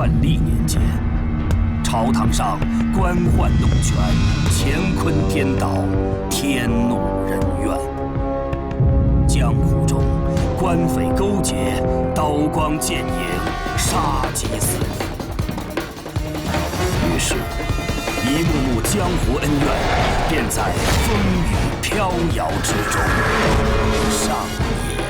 万历年间，朝堂上官宦弄权，乾坤颠倒，天怒人怨。江湖中官匪勾结，刀光剑影，杀机四溢。于是，一幕幕江湖恩怨便在风雨飘摇之中上演。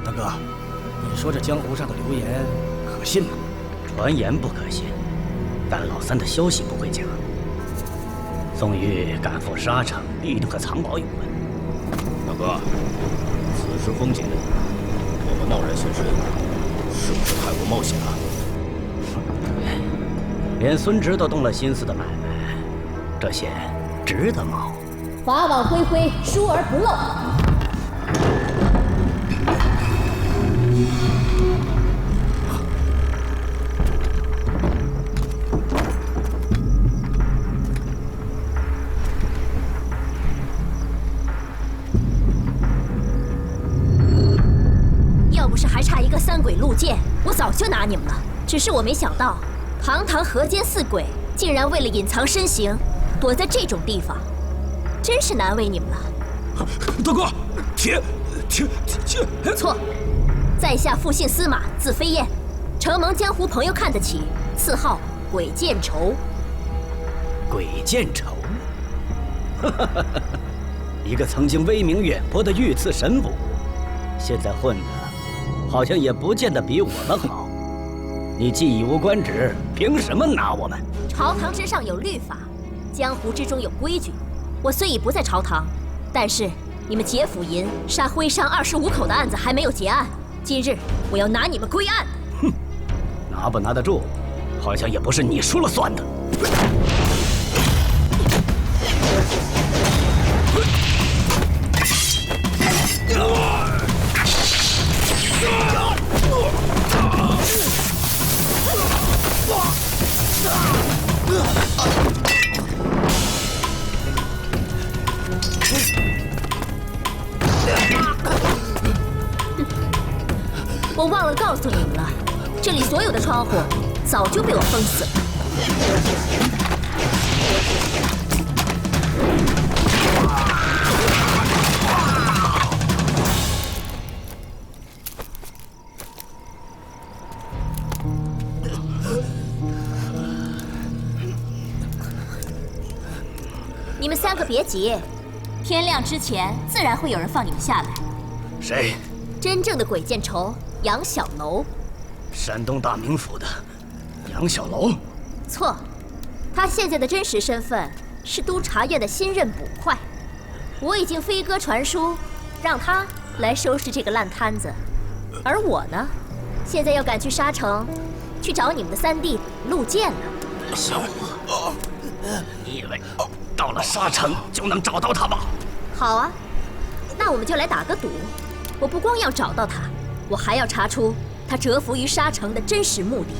大哥，你说这江湖上的流言可信吗？传言不可信，但老三的消息不会假。宋玉赶赴沙城，必定和藏宝有关。大哥，此时风险，我们贸然现身，是不是太过冒险了？连孙直都动了心思的买卖，这些值得冒。法网恢恢，疏而不漏。要不是还差一个三鬼陆剑，我早就拿你们了。只是我没想到，堂堂河间四鬼，竟然为了隐藏身形，躲在这种地方，真是难为你们了。大哥，停！错，在下复姓司马，字飞燕，承蒙江湖朋友看得起，赐号鬼见愁。鬼见愁，一个曾经威名远播的御赐神武，现在混的好像也不见得比我们好。你既已无官职，凭什么拿我们？朝堂之上有律法，江湖之中有规矩。我虽已不在朝堂，但是你们劫府银、杀徽商25口的案子还没有结案，今日我要拿你们归案。哼，拿不拿得住，好像也不是你说了算的。我忘了告诉你们了，这里所有的窗户早就被我封死了。你们三个别急，天亮之前自然会有人放你们下来。谁？真正的鬼见愁，杨小楼。山东大名府的杨小楼？错，他现在的真实身份是督察院的新任捕快。我已经飞鸽传书，让他来收拾这个烂摊子。而我呢，现在要赶去沙城，去找你们的三弟陆剑了。小伙，你以为到了沙城就能找到他吗？好啊，那我们就来打个赌。我不光要找到他，我还要查出他蛰伏于沙城的真实目的。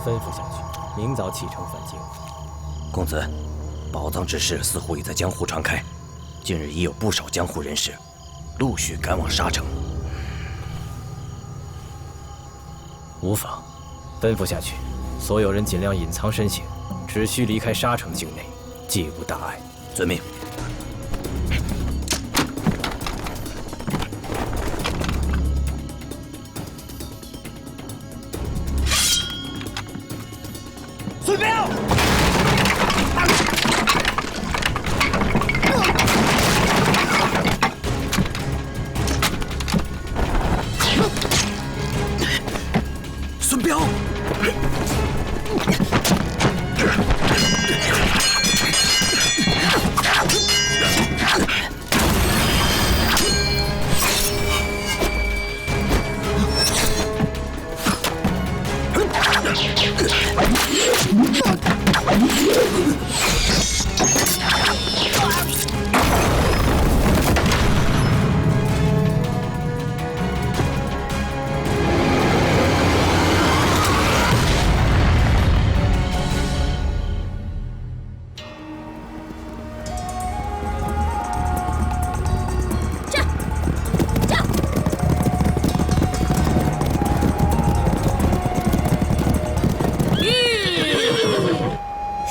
吩咐下去，明早启程返京。公子，宝藏之事似乎已在江湖传开，近日已有不少江湖人士陆续赶往沙城。无妨，吩咐下去，所有人尽量隐藏身形，只需离开沙城境内，既无大碍。遵命。孙彪！孙彪！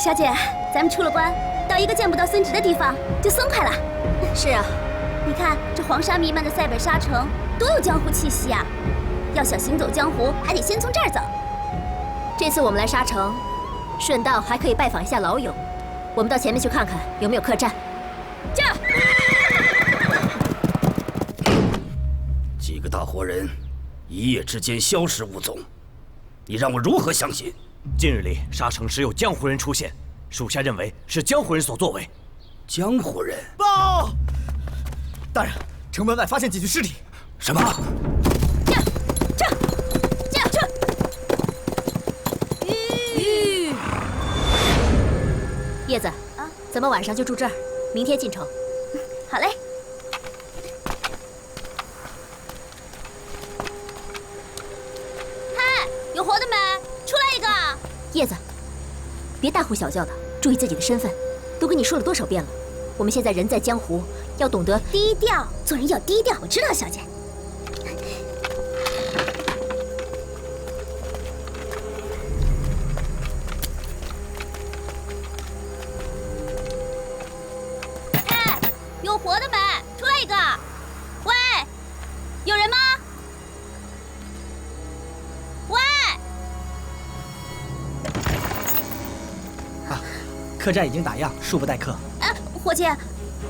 小姐，咱们出了关，到一个见不到孙直的地方，就松快了。是啊，你看这黄沙弥漫的塞北沙城，多有江湖气息啊！要想行走江湖，还得先从这儿走。这次我们来沙城，顺道还可以拜访一下老友。我们到前面去看看有没有客栈。驾！几个大活人，一夜之间消失无踪，你让我如何相信？近日里沙城时有江湖人出现，属下认为是江湖人所作为。江湖人？报！大人，城门外发现几具尸体。什么？叶子，咱们晚上就住这儿，明天进城。好嘞。嗨，有活的没？出来一个！叶子，别大呼小叫的，注意自己的身份。都跟你说了多少遍了，我们现在人在江湖，要懂得低调，做人要低调。我知道，小姐。有活的没？出来一个！喂，有人吗？喂！客栈已经打烊，恕不待客。哎，伙计，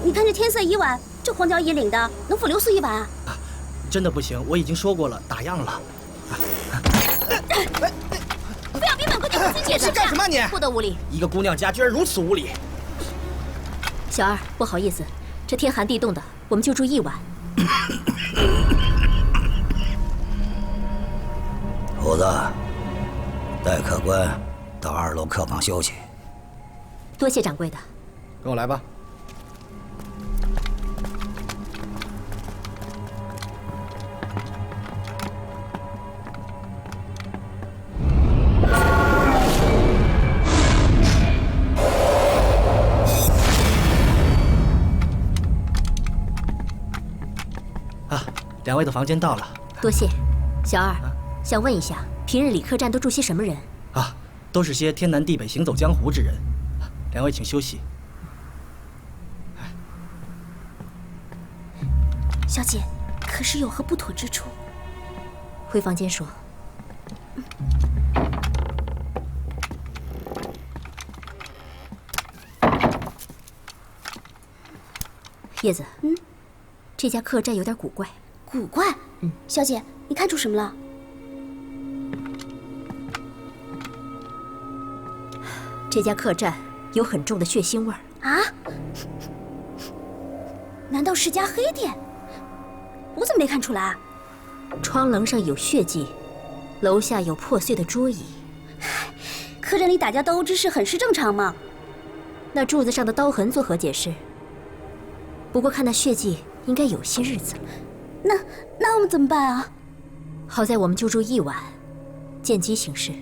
你看这天色已晚，这荒郊野岭的，能否留宿一晚啊？真的不行，我已经说过了，打烊了。不要逼本宫女母亲解释，干什么你？不得无礼！一个姑娘家居然如此无礼！小二，不好意思，这天寒地冻的，我们就住一晚。虎子，带客官到2楼客房休息。多谢掌柜的。跟我来吧。2位的房间到了。多谢。小二，想问一下，平日里客栈都住些什么人？都是些天南地北行走江湖之人。2位请休息。小姐，可是有何不妥之处？回房间说。叶子，这家客栈有点古怪。古怪？小姐，你看出什么了？这家客栈有很重的血腥味儿。啊？难道是家黑店？我怎么没看出来？窗棱上有血迹，楼下有破碎的桌椅。客栈里打架斗殴之事很是正常嘛。那柱子上的刀痕作何解释？不过看那血迹，应该有些日子了。那我们怎么办啊？好在我们就住一晚，见机行事。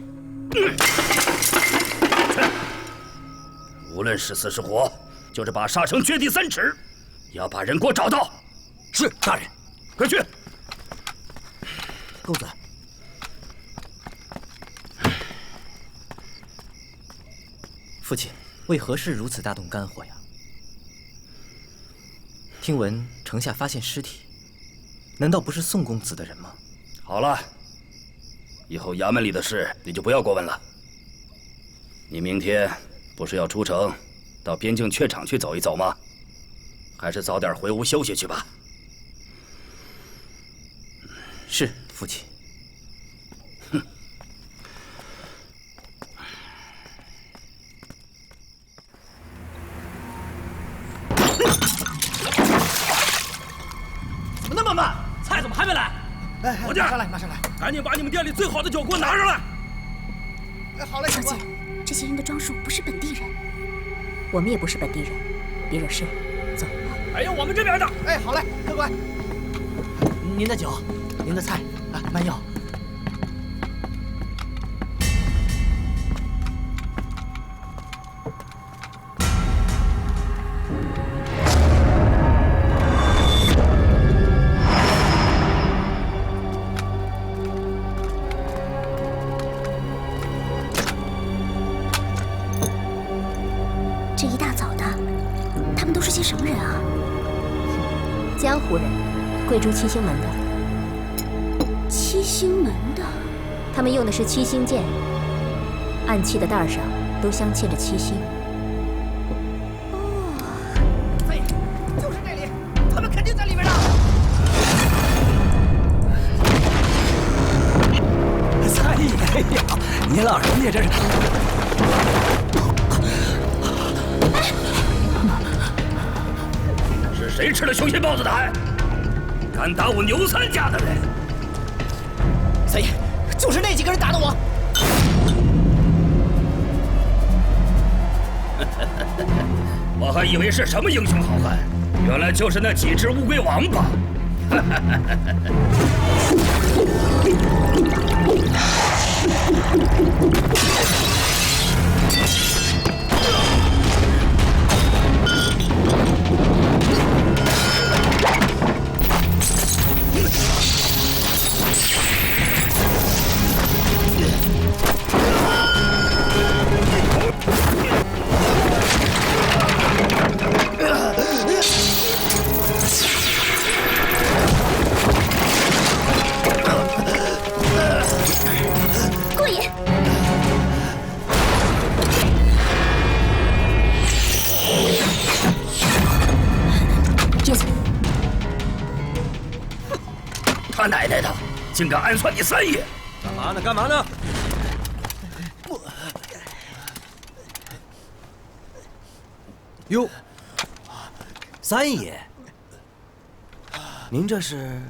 无论是死是活，就是把沙城掘地3尺，要把人给我找到。是大人，快去。公子，父亲，为何事如此大动肝火呀？听闻城下发现尸体，难道不是宋公子的人吗？好了，以后衙门里的事你就不要过问了。你明天不是要出城，到边境榷场去走一走吗？还是早点回屋休息去吧。是，父亲。怎么那么慢？菜怎么还没来？伙计，马上来，马上来！赶紧把你们店里最好的酒给我拿上来。好嘞，小姐，这些人的装束不是本地人。我们也不是本地人，别惹事。走。还有我们这边的。好嘞，客官。您的酒，您的菜，慢用。一大早的，他们都是些什么人啊？江湖人，贵州七星门的。七星门的，他们用的是七星剑，暗器的带上都镶嵌着七星。对，就是这里，他们肯定在里面呢。三爷呀，你老人家这是……是谁吃了雄心豹子胆，敢打我牛三家的人？三爷，就是那几个人打的我。我还以为是什么英雄好汉，原来就是那几只乌龟王八。过瘾。叶子，他奶奶的，竟敢暗算你三爷！干嘛呢？干嘛呢？哟，三爷，您这是？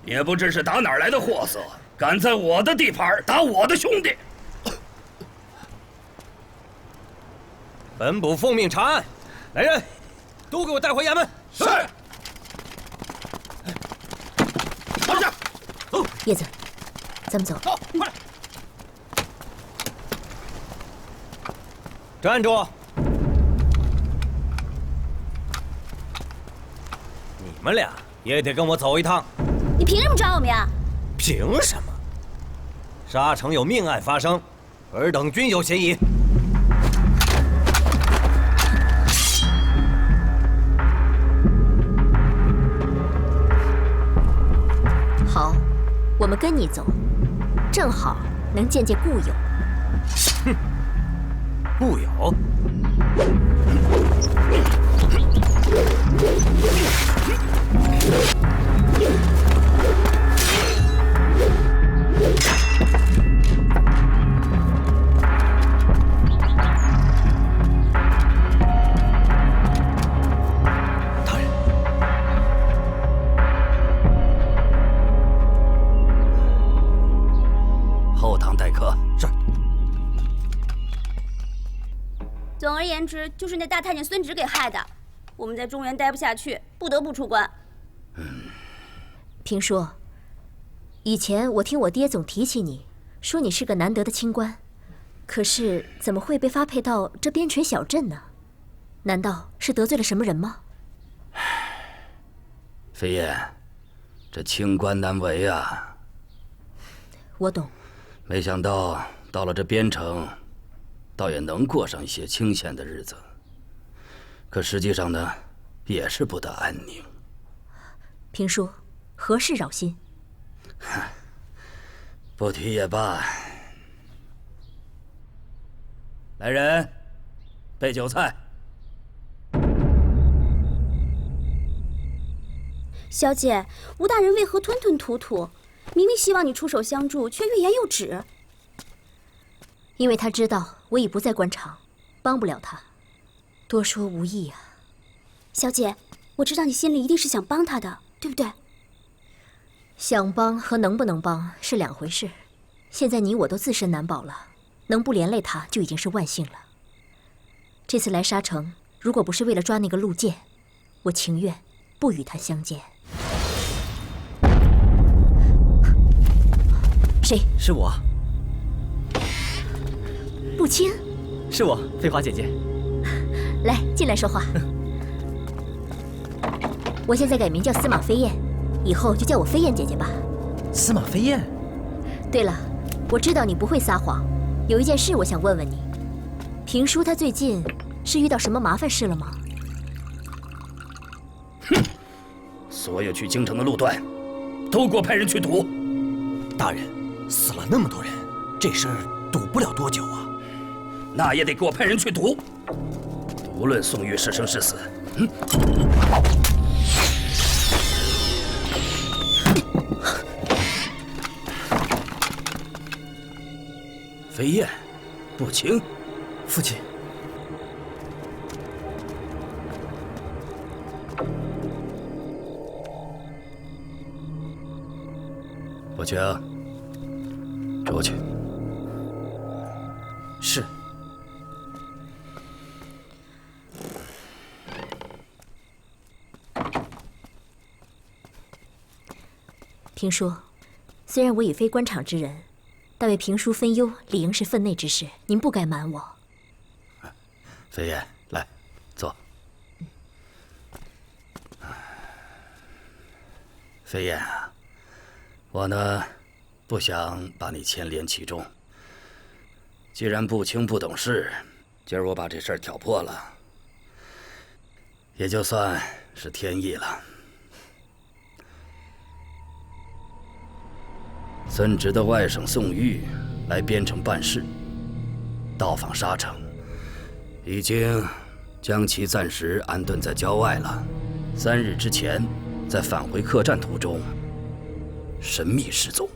也不知是打哪儿来的货色，敢在我的地盘打我的兄弟！本捕奉命查案，来人，都给我带回衙门。是。放下。走，叶子，咱们走。走，快点。站住！你们俩也得跟我走一趟。你凭什么抓我们呀？凭什么？沙城有命案发生，尔等均有嫌疑。好，我们跟你走，正好能见见故友。哼，故友。大人，后堂待客。是。总而言之，就是那大太监孙直给害的。我们在中原待不下去，不得不出关。评叔，以前我听我爹总提起你，说你是个难得的清官，可是怎么会被发配到这边陲小镇呢？难道是得罪了什么人吗？飞燕，这清官难为啊。我懂。没想到到了这边城，倒也能过上一些清闲的日子。可实际上呢，也是不得安宁。评叔，何事扰心？不提也罢。来人，备酒菜。小姐，吴大人为何吞吞吐吐？明明希望你出手相助，却欲言又止。因为他知道我已不在官场，帮不了他，多说无益啊。小姐，我知道你心里一定是想帮他的，对不对？想帮和能不能帮是两回事。现在你我都自身难保了，能不连累他就已经是万幸了。这次来沙城，如果不是为了抓那个陆剑，我情愿不与他相见。谁？是我。陆清。是我，飞花姐姐。来，进来说话。我现在改名叫司马飞燕，以后就叫我飞燕姐姐吧。司马飞燕。对了，我知道你不会撒谎，有一件事我想问问你。评叔他最近是遇到什么麻烦事了吗？哼！所有去京城的路段，都给我派人去堵。大人，死了那么多人，这事儿堵不了多久啊。那也得给我派人去堵。无论宋玉是生是死，飞燕，不清，父亲。不清，出去。是。评叔，虽然我已非官场之人，但为评叔分忧，理应是分内之事，您不该瞒我。飞燕，来，坐。飞燕啊，我呢，不想把你牵连其中。既然不清不懂事，今儿我把这事儿挑破了，也就算是天意了。孙直的外甥宋玉来边城办事，到访沙城，已经将其暂时安顿在郊外了。3日之前，在返回客栈途中，神秘失踪。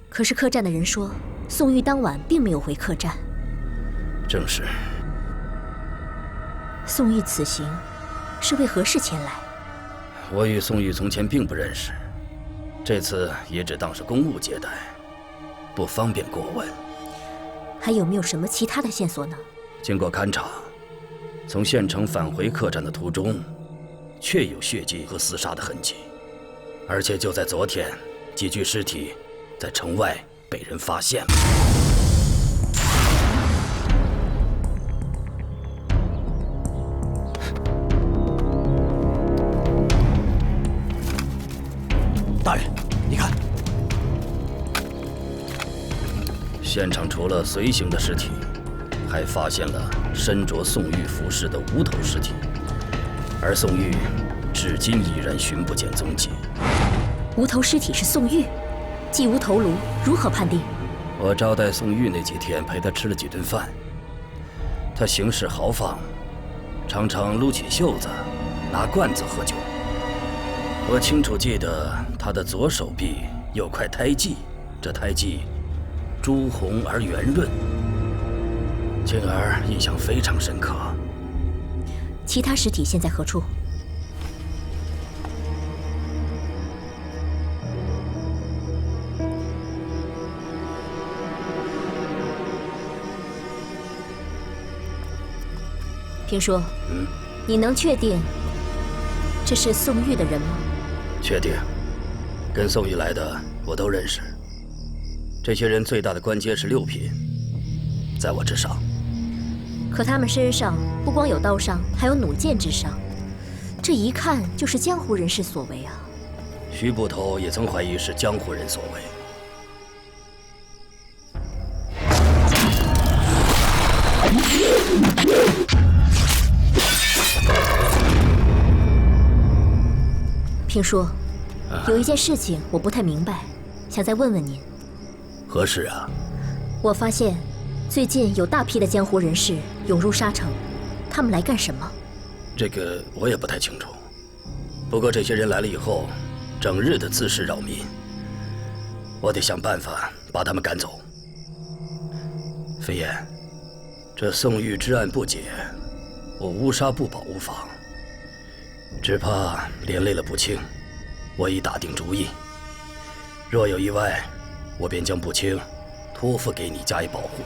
可是客栈的人说，宋玉当晚并没有回客栈。正是。宋玉此行是为何事前来？我与宋玉从前并不认识，这次也只当是公务接待，不方便过问。还有没有什么其他的线索呢？经过勘查，从县城返回客栈的途中，确有血迹和厮杀的痕迹，而且就在昨天，几具尸体在城外被人发现了。大人，你看，现场除了随行的尸体，还发现了身着宋玉服饰的无头尸体，而宋玉至今依然寻不见踪迹。无头尸体是宋玉，既无头颅，如何判定？我招待宋玉那几天，陪他吃了几顿饭。他行事豪放，常常撸起袖子，拿罐子喝酒。我清楚记得他的左手臂有块胎记，这胎记朱红而圆润，进而印象非常深刻。其他尸体现在何处？评叔，你能确定这是宋玉的人吗？确定，跟宋玉来的我都认识。这些人最大的官阶是6品，在我之上。可他们身上不光有刀伤，还有弩箭之伤，这一看就是江湖人士所为啊。徐捕头也曾怀疑是江湖人所为。评叔，有一件事情我不太明白，想再问问您。何事啊？我发现最近有大批的江湖人士涌入沙城，他们来干什么？这个我也不太清楚。不过这些人来了以后，整日的滋事扰民，我得想办法把他们赶走。飞燕，这宋玉之案不解，我乌纱不保无妨，只怕连累了不清。我已打定主意，若有意外，我便将不清托付给你加以保护。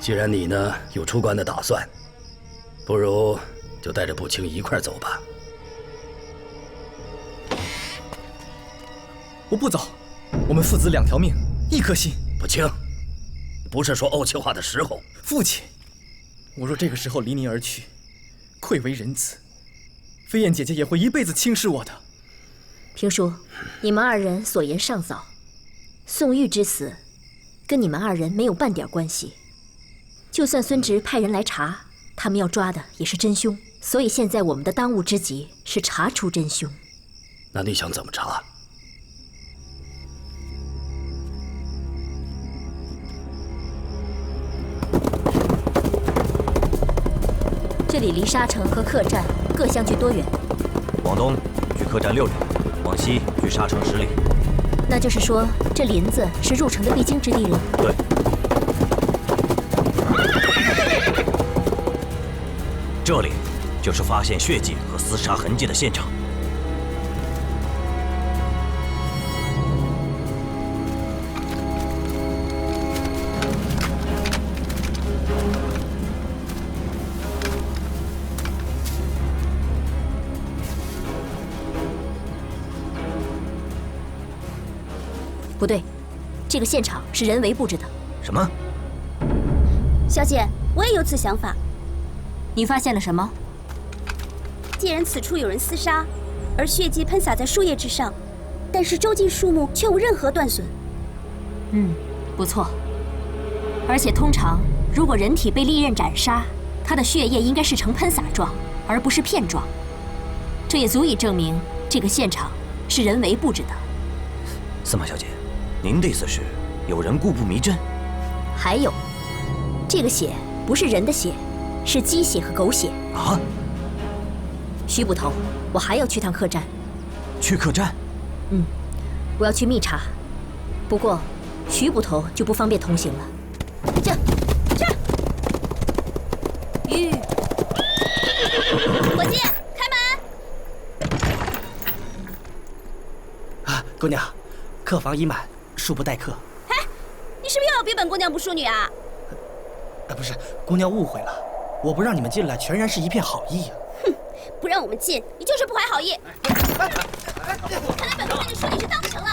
既然你呢有出关的打算，不如就带着不清一块走吧。我不走，我们父子2条命，一颗心。不清，不是说怄气话的时候。父亲，我若这个时候离您而去，愧为人子，飞燕姐姐也会一辈子轻视我的。评叔，你们2人所言尚早，宋玉之死跟你们2人没有半点关系。就算孙直派人来查，他们要抓的也是真凶，所以现在我们的当务之急是查出真凶。那你想怎么查？这里离沙城和客栈各相距多远？往东距客栈6里，往西距沙城10里。那就是说，这林子是入城的必经之地了。对。这里就是发现血迹和厮杀痕迹的现场。不对，这个现场是人为布置的。什么？小姐，我也有此想法。你发现了什么？既然此处有人厮杀，而血迹喷洒在树叶之上，但是周近树木却无任何断损。不错。而且通常，如果人体被利刃斩杀，它的血液应该是呈喷洒状，而不是片状。这也足以证明这个现场是人为布置的。司马小姐，您的意思是有人故布迷阵？还有，这个血不是人的血，是鸡血和狗血啊！徐捕头，我还要去趟客栈。去客栈？我要去密查。不过，徐捕头就不方便同行了。这，伙计，开门！啊，姑娘，客房已满，恕不待客。哎，你是不是又要逼本姑娘不淑女啊？不是，姑娘误会了，我不让你们进来，全然是一片好意呀。哼，不让我们进，你就是不怀好意。看来本姑娘的淑女是当不成了。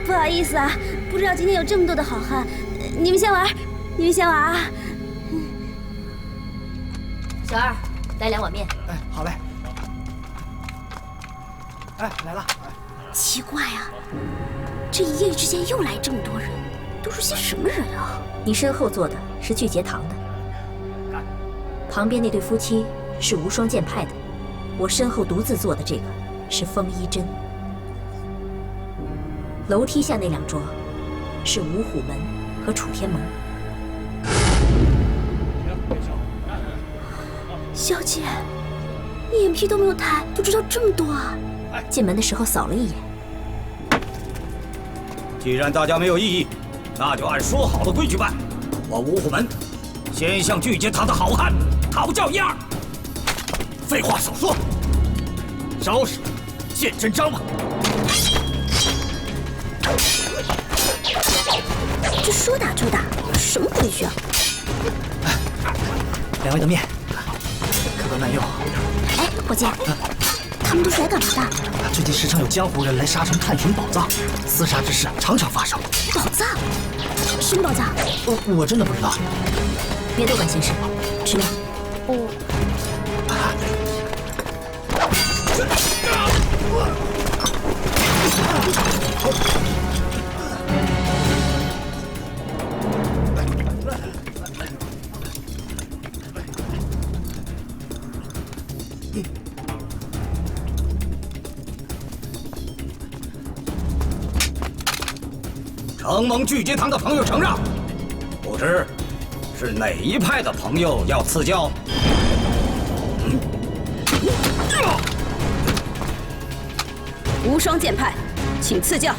不好意思啊，不知道今天有这么多的好汉，你们先玩，你们先玩啊。小二，来2碗面。哎，好嘞。哎，来了。奇怪啊，这一夜之间又来这么多人，都是些什么人啊？你身后坐的是聚节堂的，旁边那对夫妻是无双剑派的，我身后独自坐的这个是风衣真。楼梯下那2桌是五虎门和楚天盟。小姐，你眼皮都没有抬，就知道这么多啊？进门的时候扫了一眼。既然大家没有异议，那就按说好的规矩办。我五虎门先向聚节堂的好汉讨教一二。废话少说，招式见真章吧。这说打就打，什么规矩啊2位的面，可不慢用。哎，伙计，他们都是来干嘛的？最近时常有江湖人来沙城探寻宝藏，厮杀之事常常发生。宝藏？什么宝藏？我真的不知道。别多管闲事，吃面。承蒙聚节堂的朋友承让，不知是哪一派的朋友要赐教？无双剑派，请赐教。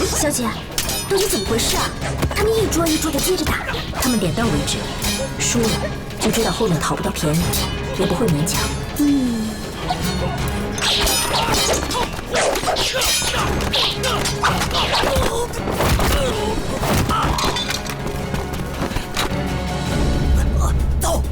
小姐，到底怎么回事啊？他们一桌一桌的接着打，他们点到为止，输了就知道后面讨不到便宜，也不会勉强。走。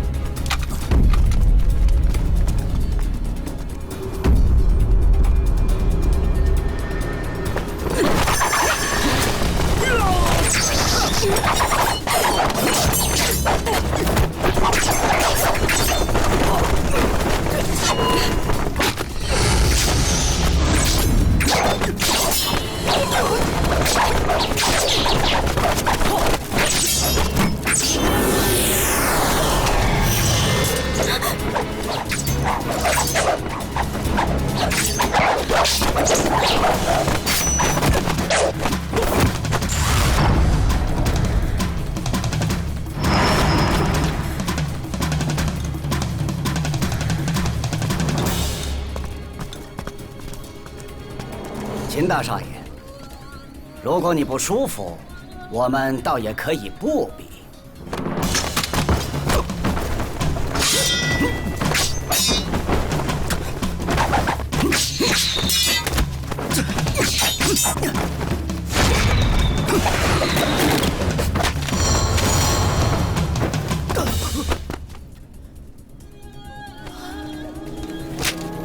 秦大少爷，如果你不舒服，我们倒也可以不比。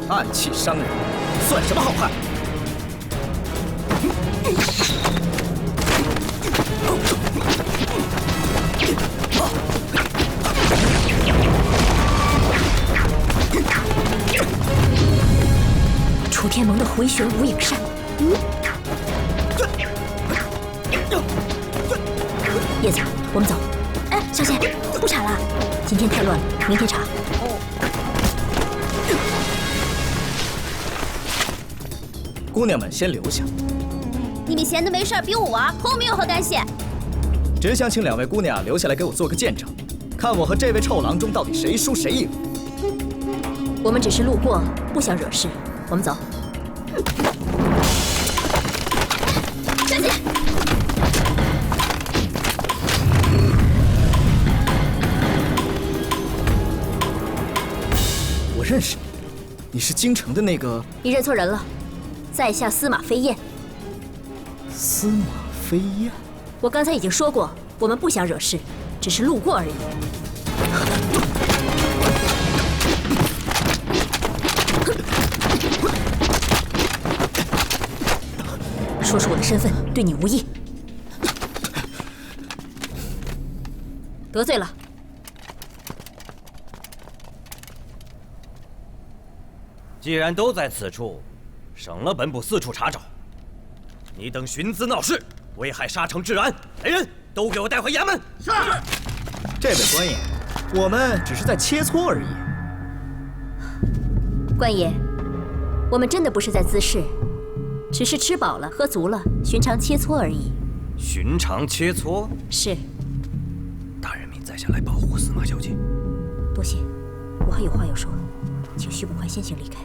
暗器伤人，算什么好汉？楚天盟的回旋无影扇。叶子，我们走。哎，小姐，不查了。今天太乱了，明天查。姑娘们先留下。你们闲的没事儿逼我玩，和我们有何干系？只想请2位姑娘留下来给我做个见证，看我和这位臭郎中到底谁输谁赢。我们只是路过，不想惹事。我们走。小姐，我认识你，你是京城的那个……你认错人了，在下司马飞燕。司马飞燕。我刚才已经说过，我们不想惹事，只是路过而已。说出我的身份，对你无益。得罪了。既然都在此处，省了本部四处查找。你等徇私闹事，危害沙城治安，来人，都给我带回衙门。是。这位官爷，我们只是在切磋而已。官爷，我们真的不是在滋事。只是吃饱了，喝足了，寻常切磋而已。寻常切磋？是。大人命在下来保护司马小姐。多谢，我还有话要说，请徐捕快先行离开。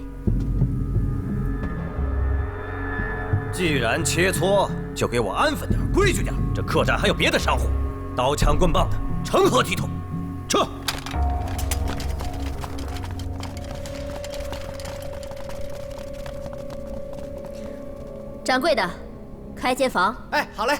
既然切磋，就给我安分点，规矩点。这客栈还有别的商户，刀枪棍棒的，成何体统？撤！掌柜的，开间房。哎，好嘞。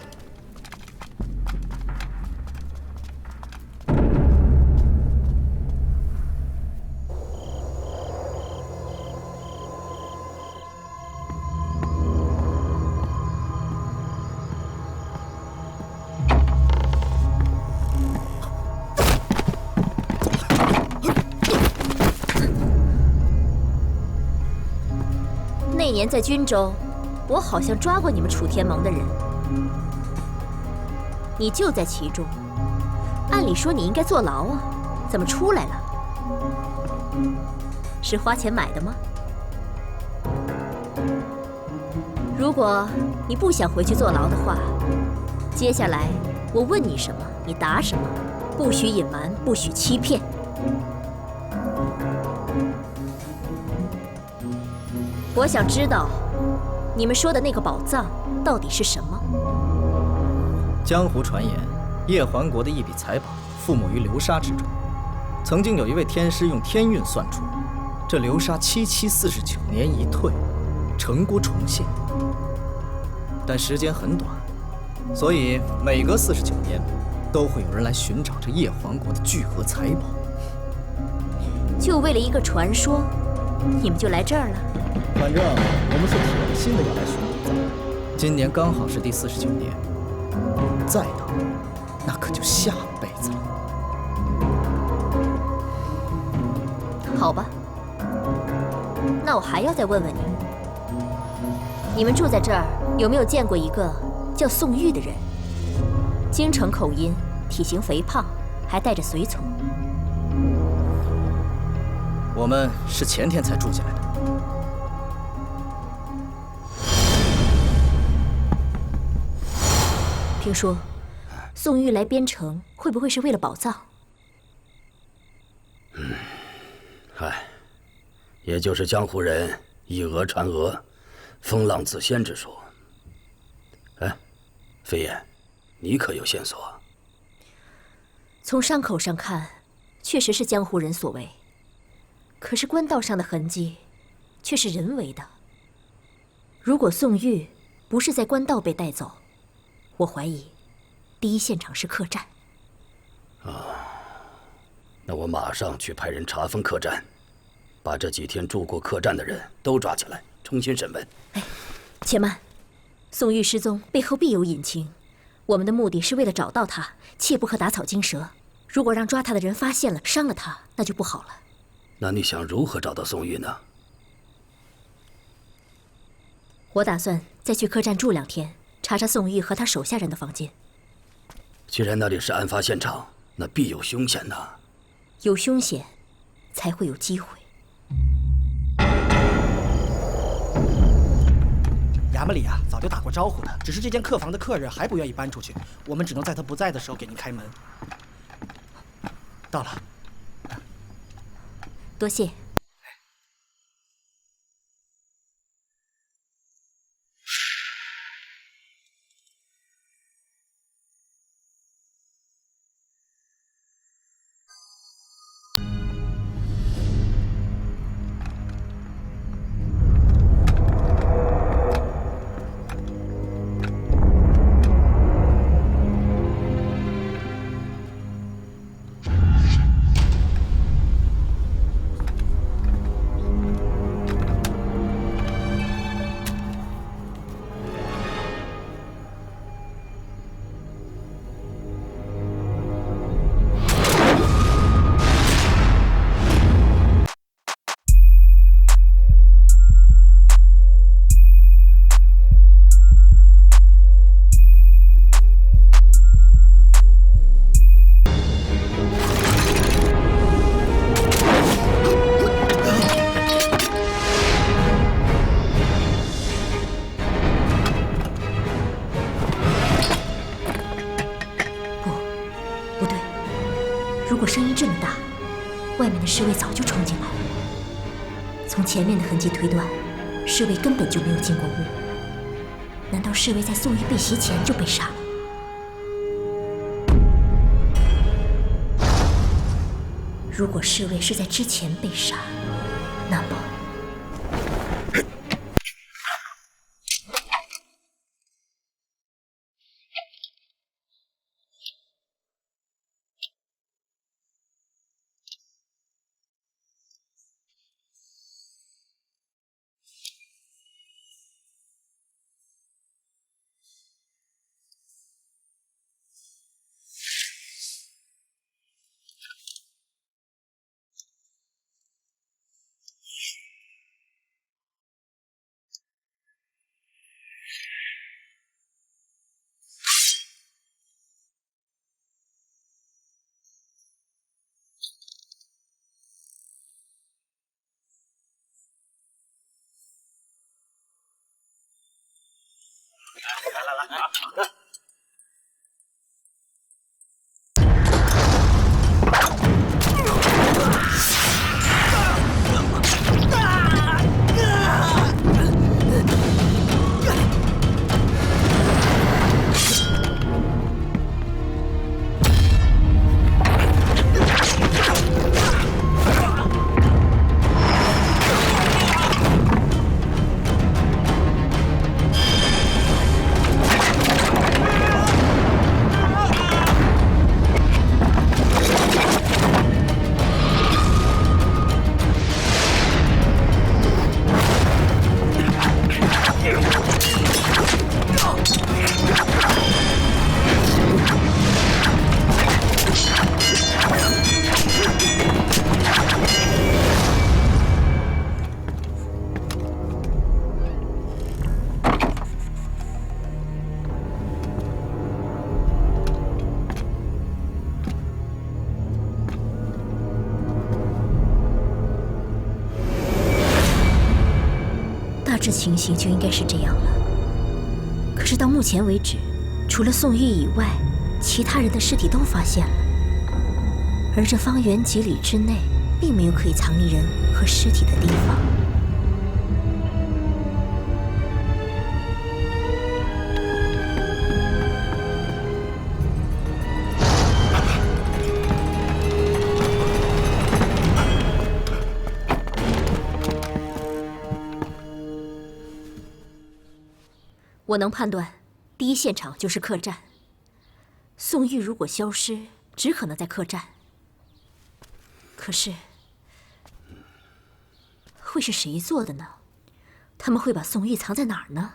那年在军州，我好像抓过你们楚天盟的人，你就在其中。按理说你应该坐牢啊，怎么出来了？是花钱买的吗？如果你不想回去坐牢的话，接下来我问你什么，你答什么，不许隐瞒，不许欺骗。我想知道，你们说的那个宝藏到底是什么？江湖传言，叶桓国的一笔财宝覆没于流沙之中。曾经有一位天师用天运算出，这流沙7749年一退，城郭重现。但时间很短，所以每隔49年，都会有人来寻找这叶桓国的巨额财宝。就为了一个传说，你们就来这儿了？反正我们是铁心的要来寻宝藏。今年刚好是第49年，再等，那可就下辈子了。好吧，那我还要再问问你，你们住在这儿有没有见过一个叫宋玉的人？京城口音，体型肥胖，还带着随从。我们是前天才住进来的。听说宋玉来边城，会不会是为了宝藏？嗨，也就是江湖人以讹传讹，风浪自仙之说。哎，飞燕，你可有线索？从伤口上看，确实是江湖人所为。可是官道上的痕迹，却是人为的。如果宋玉不是在官道被带走，我怀疑第一现场是客栈。那我马上去派人查封客栈，把这几天住过客栈的人都抓起来，重新审问。哎，且慢，宋玉失踪背后必有隐情，我们的目的是为了找到他，切不可打草惊蛇。如果让抓他的人发现了，伤了他，那就不好了。那你想如何找到宋玉呢？我打算再去客栈住2天，查查宋玉和他手下人的房间。既然那里是案发现场，那必有凶险呐。有凶险，才会有机会。衙门里啊，早就打过招呼了，只是这间客房的客人还不愿意搬出去，我们只能在他不在的时候给您开门。到了。多谢。如果声音这么大，外面的侍卫早就冲进来了。从前面的痕迹推断，侍卫根本就没有进过屋。难道侍卫在宋玉被袭前就被杀了？如果侍卫是在之前被杀，那么……来。这情形就应该是这样了。可是到目前为止，除了宋玉以外，其他人的尸体都发现了。而这方圆几里之内，并没有可以藏匿人和尸体的地方。我能判断，第一现场就是客栈。宋玉如果消失，只可能在客栈。可是，会是谁做的呢？他们会把宋玉藏在哪儿呢？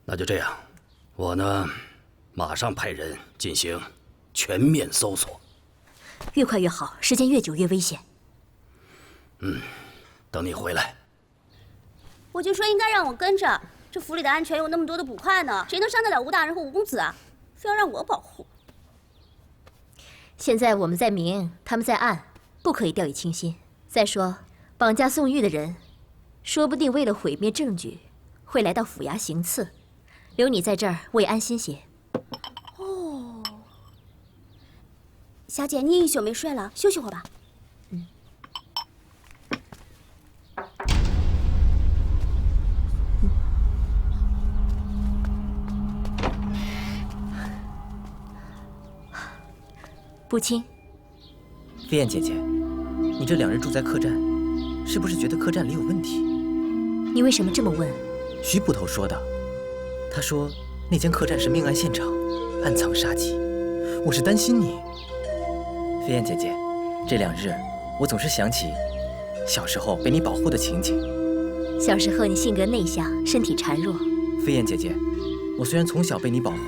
那就这样，我呢，马上派人进行全面搜索。越快越好，时间越久越危险。等你回来。我就说应该让我跟着，这府里的安全有那么多的捕快呢，谁能伤得了吴大人和吴公子啊？非要让我保护。现在我们在明，他们在暗，不可以掉以轻心。再说，绑架宋玉的人，说不定为了毁灭证据，会来到府衙行刺。留你在这儿，我也安心些。哦，小姐，你一宿没睡了，休息会儿吧。不清，飞燕姐姐，你这2日住在客栈，是不是觉得客栈里有问题？你为什么这么问？徐捕头说的，他说那间客栈是命案现场，暗藏杀机。我是担心你。飞燕姐姐，这2日我总是想起小时候被你保护的情景。小时候你性格内向，身体孱弱。飞燕姐姐，我虽然从小被你保护，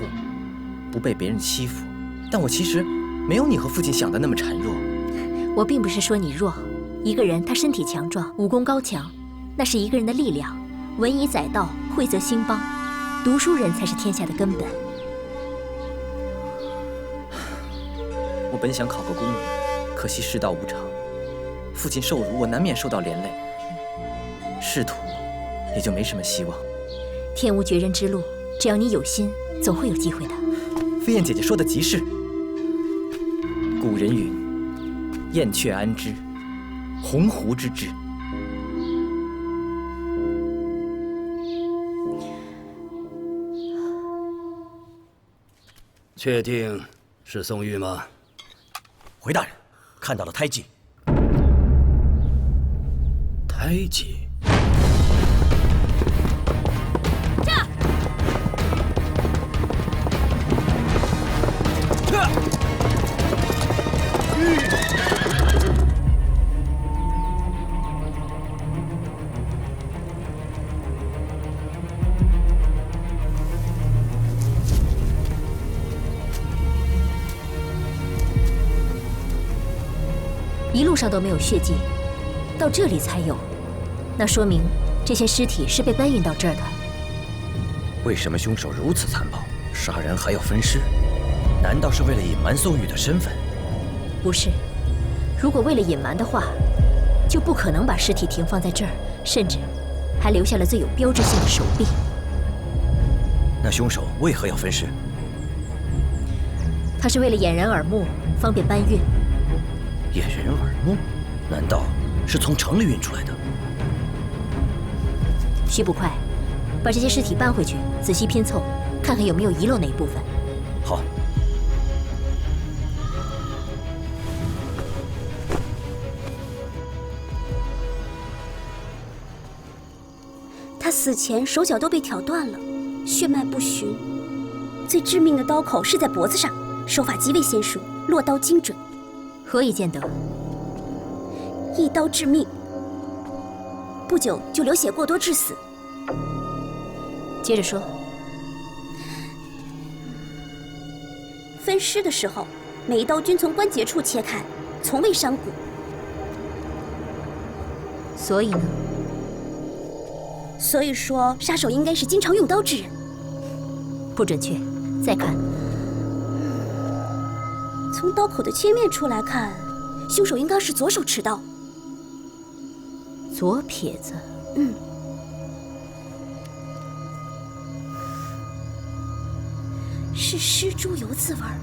不被别人欺负，但我其实没有你和父亲想的那么孱弱。我并不是说你弱，一个人他身体强壮，武功高强，那是一个人的力量。文以载道，惠泽兴邦，读书人才是天下的根本。我本想考个功名，可惜世道无常，父亲受辱，我难免受到连累，仕途也就没什么希望。天无绝人之路，只要你有心，总会有机会的。飞燕姐姐说的极是。古人云：“燕雀安知，鸿鹄之志。”确定是宋玉吗？回大人，看到了胎记。胎记。一路上都没有血迹，到这里才有，那说明这些尸体是被搬运到这儿的。为什么凶手如此残暴，杀人还要分尸？难道是为了隐瞒宋玉的身份？不是，如果为了隐瞒的话，就不可能把尸体停放在这儿，甚至还留下了最有标志性的手臂。那凶手为何要分尸？他是为了掩人耳目，方便搬运。掩人耳目？难道是从城里运出来的？徐捕快，把这些尸体搬回去，仔细拼凑，看看有没有遗漏哪一部分。好。他死前手脚都被挑断了，血脉不循，最致命的刀口是在脖子上，手法极为娴熟，落刀精准。何以见得？一刀致命，不久就流血过多致死。接着说。分尸的时候，每一刀均从关节处切开，从未伤骨。所以呢？所以说，杀手应该是经常用刀之人。不准确。再看。从刀口的切面处来看，凶手应该是左手持刀。左撇子。是尸猪油渍味儿，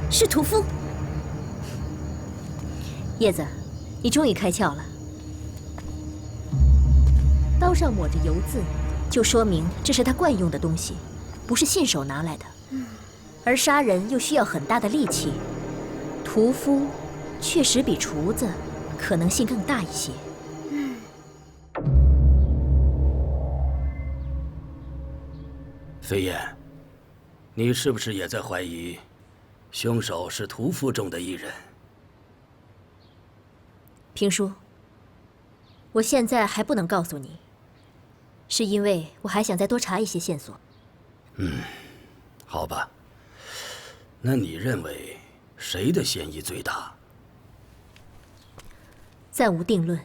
是屠夫。叶子，你终于开窍了。刀上抹着油渍，就说明这是他惯用的东西，不是信手拿来的。而杀人又需要很大的力气，屠夫确实比厨子可能性更大一些。飞燕，你是不是也在怀疑，凶手是屠夫中的一人？评叔，我现在还不能告诉你，是因为我还想再多查一些线索。好吧。那你认为谁的嫌疑最大？暂无定论。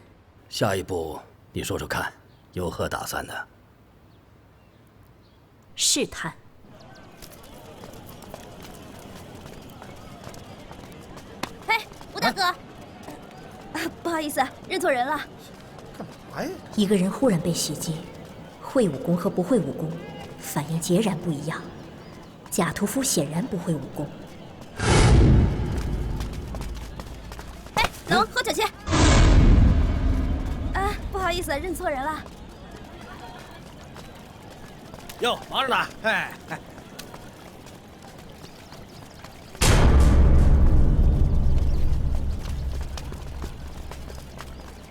下一步你说说看，有何打算呢？试探。嘿，吴大哥，不好意思，认错人了。干嘛呀？一个人忽然被袭击，会武功和不会武功反应截然不一样。假屠夫显然不会武功。哎，老王，喝酒去。不好意思，认错人了。哟，忙着呢。哎。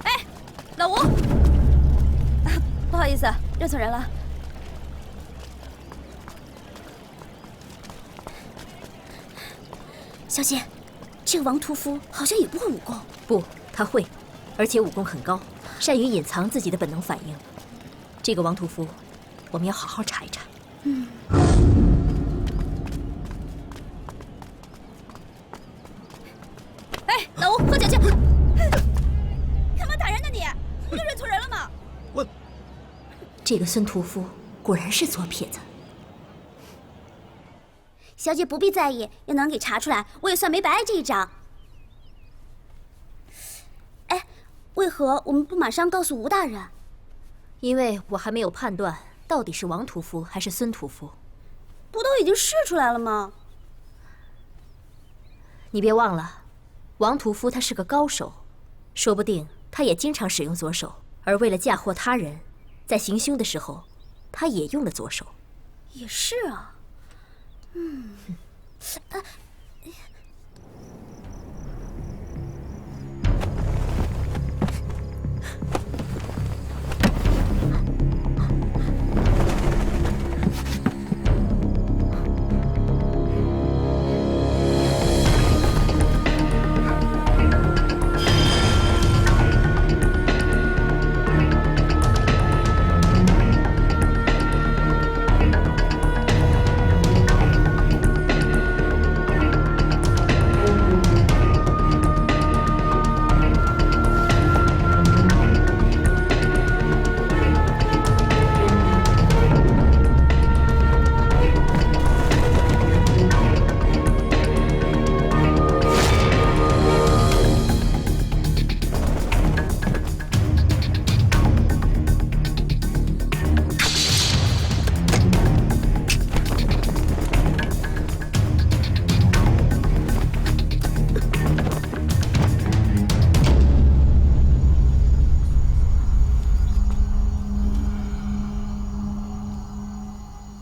哎，老吴，不好意思，认错人了。小姐，这个王屠夫好像也不会武功。不，他会，而且武功很高，善于隐藏自己的本能反应。这个王屠夫，我们要好好查一查。哎，老吴，喝酒去！干嘛打人呢你？不就认错人了吗？这个孙屠夫果然是左撇子。小姐不必在意，要能给查出来，我也算没白挨这一掌。哎，为何我们不马上告诉吴大人？因为我还没有判断到底是王屠夫还是孙屠夫。不都已经试出来了吗？你别忘了，王屠夫他是个高手，说不定他也经常使用左手，而为了嫁祸他人，在行凶的时候，他也用了左手。也是啊。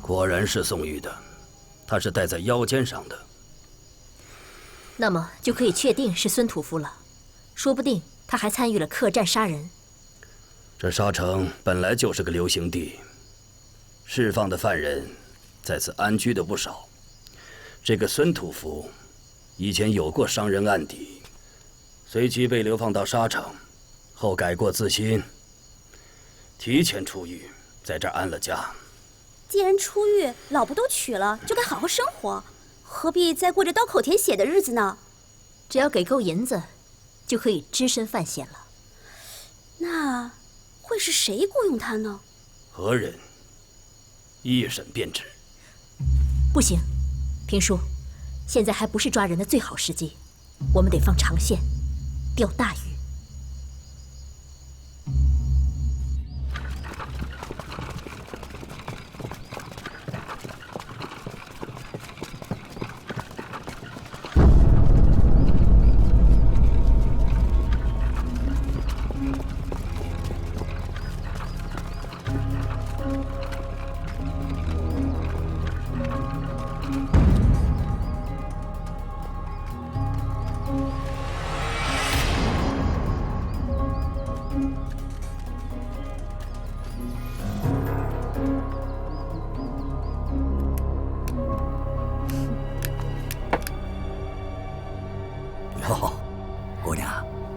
果然是宋玉的，他是戴在腰间上的。那么就可以确定是孙屠夫了，说不定他还参与了客栈杀人。这沙城本来就是个流刑地，释放的犯人在此安居的不少。这个孙屠夫以前有过伤人案底，随即被流放到沙城，后改过自新，提前出狱，在这儿安了家。既然出狱，老婆都娶了，就该好好生活，何必再过着刀口舔血的日子呢？只要给够银子，就可以只身犯险了。那会是谁雇佣他呢？何人？一审便知。不行，评叔，现在还不是抓人的最好时机，我们得放长线，钓大鱼。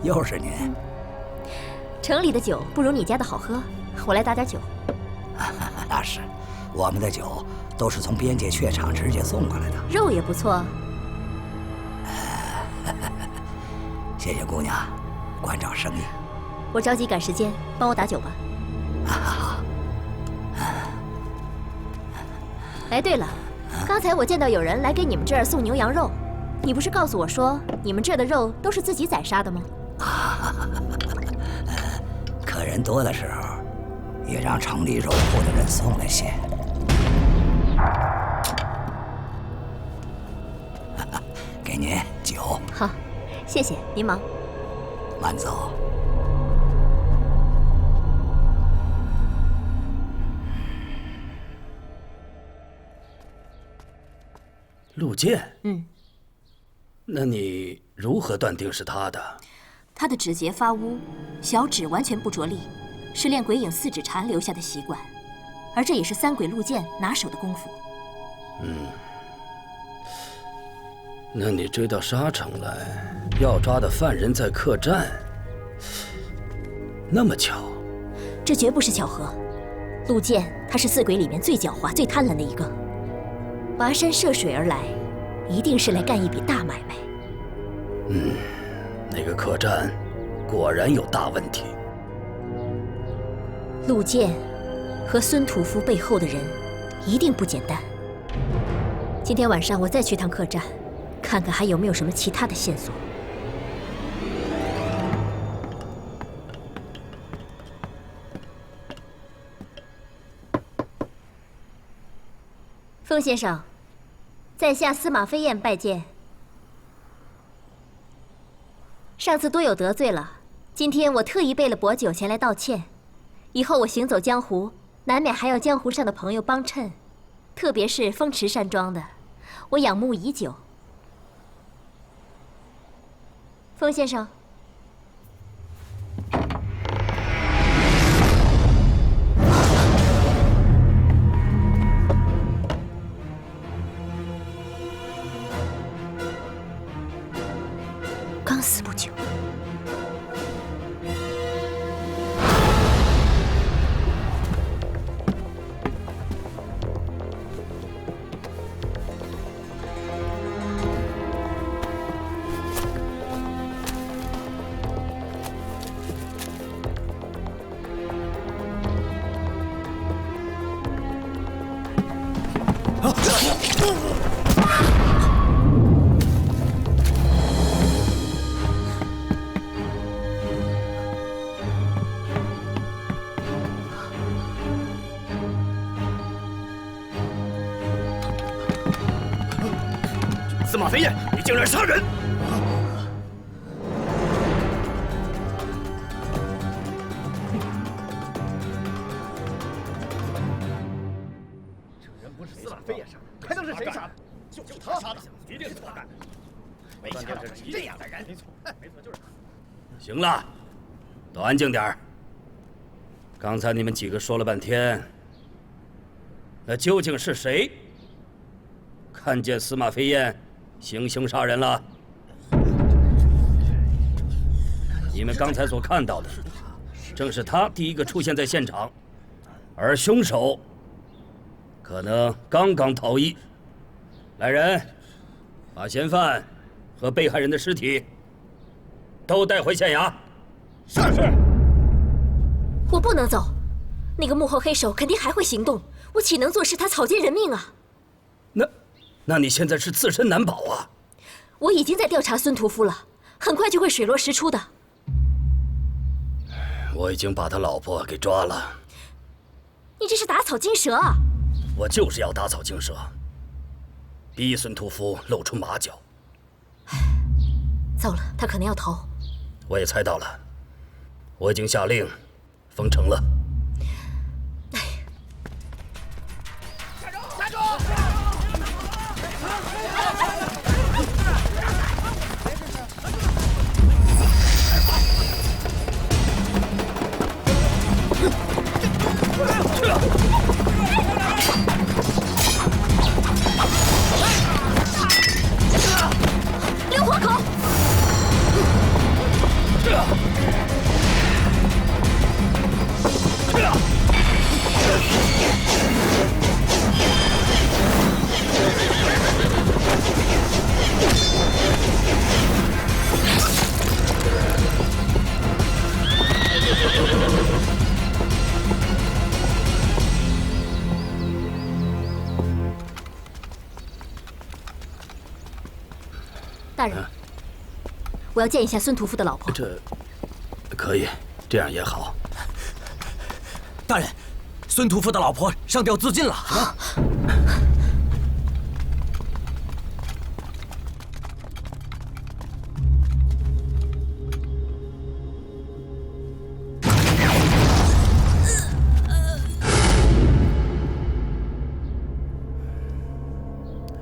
又是您。城里的酒不如你家的好喝，我来打点酒。那是，我们的酒都是从边界雀场直接送过来的。肉也不错。谢谢姑娘，关照生意。我着急赶时间，帮我打酒吧。好。哎，对了，刚才我见到有人来给你们这儿送牛羊肉，你不是告诉我说你们这儿的肉都是自己宰杀的吗？客人多的时候，也让城里肉铺的人送来些。给您酒。好，谢谢，您忙。慢走。陆剑。那你如何断定是他的？他的指节发乌，小指完全不着力，是练鬼影四指禅留下的习惯，而这也是三鬼陆剑拿手的功夫。那你追到沙城来，要抓的犯人在客栈，那么巧？这绝不是巧合。陆剑他是四鬼里面最狡猾、最贪婪的一个，跋山涉水而来，一定是来干一笔大买卖。那个客栈果然有大问题。陆剑和孙屠夫背后的人一定不简单。今天晚上我再去趟客栈，看看还有没有什么其他的线索。凤先生，在下司马飞燕拜见。上次多有得罪了，今天我特意备了薄酒前来道歉。以后我行走江湖，难免还要江湖上的朋友帮衬，特别是风池山庄的，我仰慕已久。风先生。刚死不久。司马飞燕，你竟然杀人！这人不是司马飞燕杀的，还能是谁杀的？就是他杀的，一定是他干的。没想到是这样的人。没错，没错，就是他。行了，都安静点儿。刚才你们几个说了半天，那究竟是谁看见司马飞燕行凶杀人了？你们刚才所看到的，正是他第一个出现在现场，而凶手可能刚刚逃逸。来人，把嫌犯和被害人的尸体都带回县衙。是。我不能走，那个幕后黑手肯定还会行动，我岂能坐视他草菅人命啊？那你现在是自身难保啊！我已经在调查孙屠夫了，很快就会水落石出的。我已经把他老婆给抓了。你这是打草惊蛇啊！我就是要打草惊蛇，逼孙屠夫露出马脚。糟了，他可能要逃。我也猜到了，我已经下令封城了。站住！溜活口！大人，我要见一下孙屠夫的老婆。这可以，这样也好。大人，孙屠夫的老婆上吊自尽了。啊！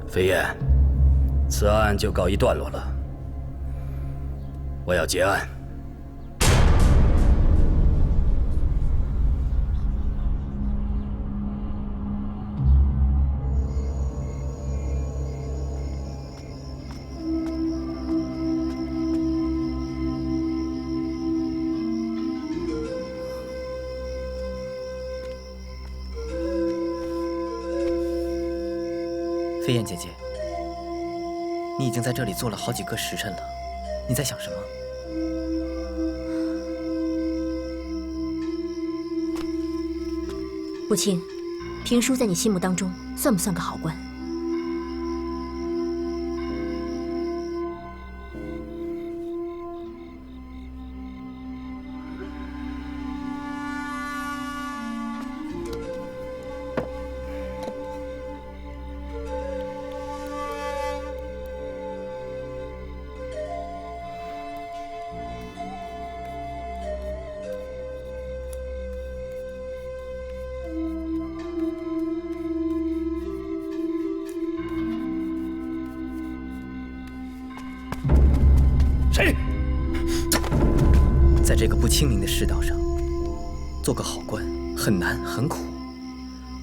飞燕，此案就告一段落了。我要结案。飞燕姐姐，你已经在这里坐了好几个时辰了，你在想什么？母亲，平叔在你心目当中算不算个好官？谁？在这个不清明的世道上，做个好官很难很苦。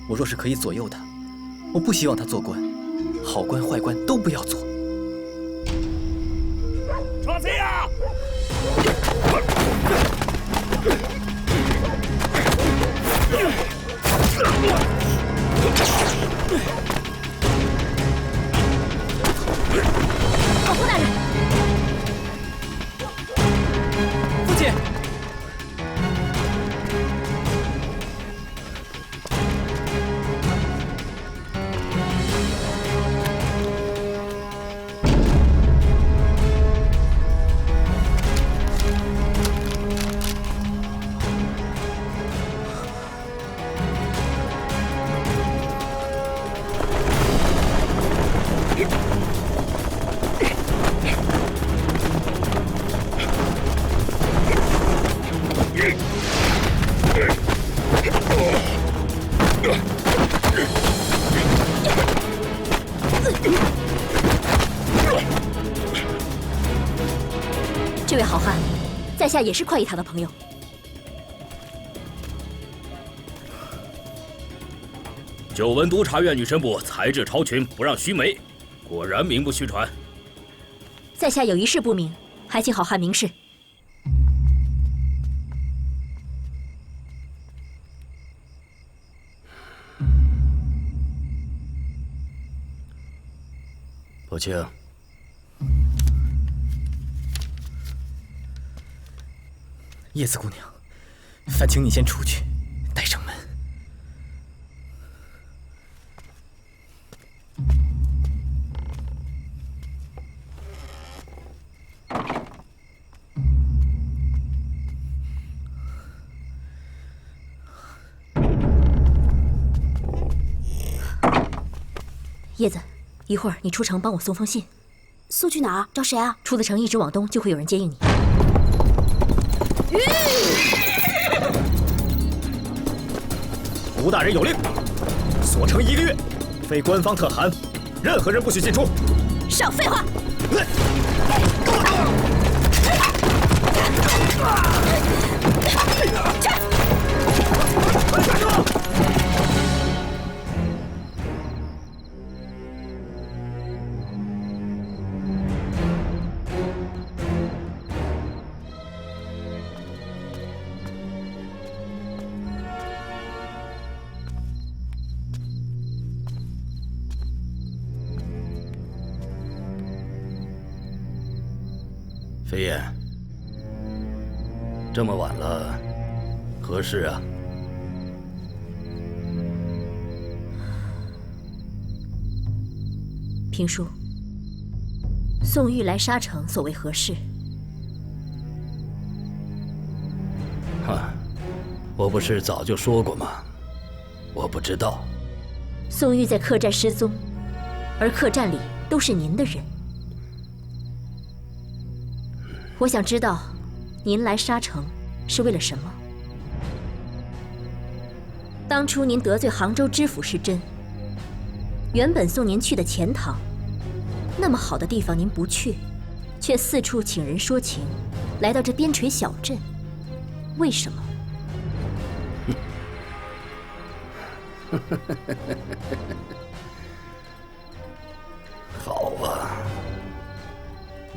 我若是可以左右他，我不希望他做官，好官坏官都不要做。抓贼呀！老夫大人。父亲。这位好汉，在下也是快意堂的朋友。久闻督察院女神部才智超群，不让须眉，果然名不虚传。在下有一事不明，还请好汉明示。伯清，叶子姑娘，烦请你先出去，带上门。叶子，一会儿你出城帮我送封信。送去哪儿？找谁啊？出了城一直往东，就会有人接应你。吴大人有令，锁城1个月，非官方特函，任何人不许进出。少废话！飞燕，这么晚了，何事啊？平叔，宋玉来沙城所为何事？我不是早就说过吗？我不知道。宋玉在客栈失踪，而客栈里都是您的人。我想知道，您来沙城是为了什么？当初您得罪杭州知府是真，原本送您去的钱塘，那么好的地方您不去，却四处请人说情，来到这边陲小镇，为什么？好啊，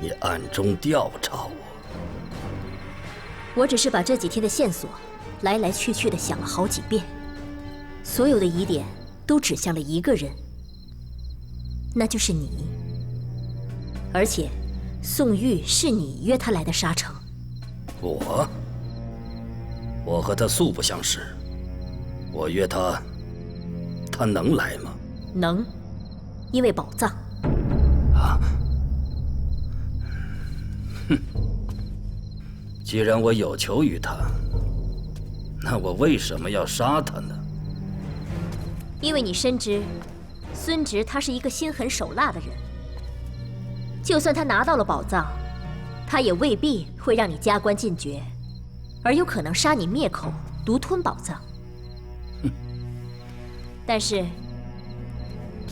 你暗中调查我。我只是把这几天的线索来来去去的想了好几遍，所有的疑点都指向了一个人，那就是你。而且，宋玉是你约他来的沙城。我和他素不相识，我约他，他能来吗？能，因为宝藏。既然我有求于他，那我为什么要杀他呢？因为你深知，孙直他是一个心狠手辣的人，就算他拿到了宝藏，他也未必会让你加官进爵，而有可能杀你灭口，独吞宝藏。但是，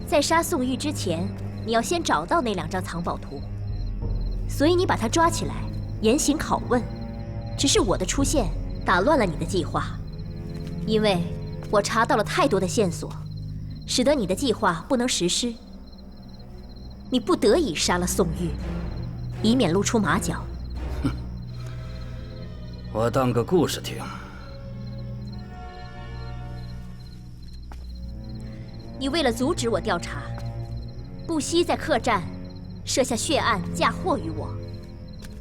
在杀宋玉之前，你要先找到那2张藏宝图，所以你把他抓起来，严刑拷问。只是我的出现打乱了你的计划，因为我查到了太多的线索，使得你的计划不能实施。你不得已杀了宋玉，以免露出马脚。我当个故事听。你为了阻止我调查，不惜在客栈设下血案嫁祸于我，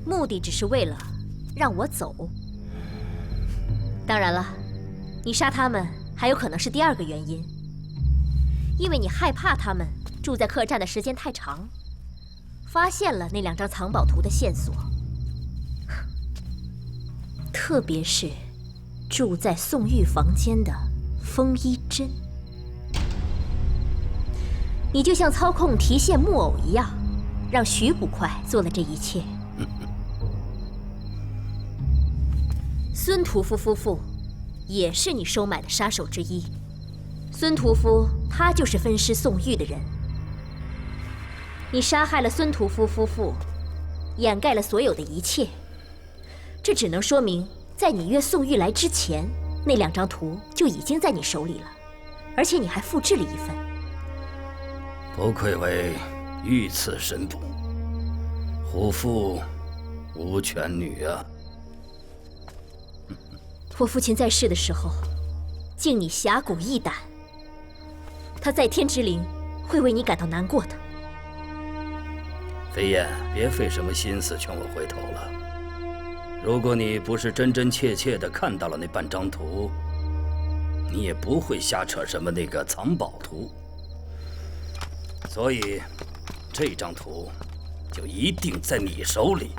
目的只是为了让我走。当然了，你杀他们还有可能是第2个原因，因为你害怕他们住在客栈的时间太长，发现了那2张藏宝图的线索，特别是住在宋玉房间的风衣针。你就像操控提线木偶一样，让徐捕快做了这一切。孙屠夫夫妇也是你收买的杀手之一。孙屠夫他就是分尸宋玉的人。你杀害了孙屠夫夫妇，掩盖了所有的一切。这只能说明，在你约宋玉来之前，那2张图就已经在你手里了，而且你还复制了一份。不愧为御赐神捕，虎父无犬女啊！我父亲在世的时候，敬你侠骨义胆。他在天之灵会为你感到难过的。飞燕，别费什么心思劝我回头了。如果你不是真真切切地看到了那半张图，你也不会瞎扯什么那个藏宝图。所以，这张图就一定在你手里。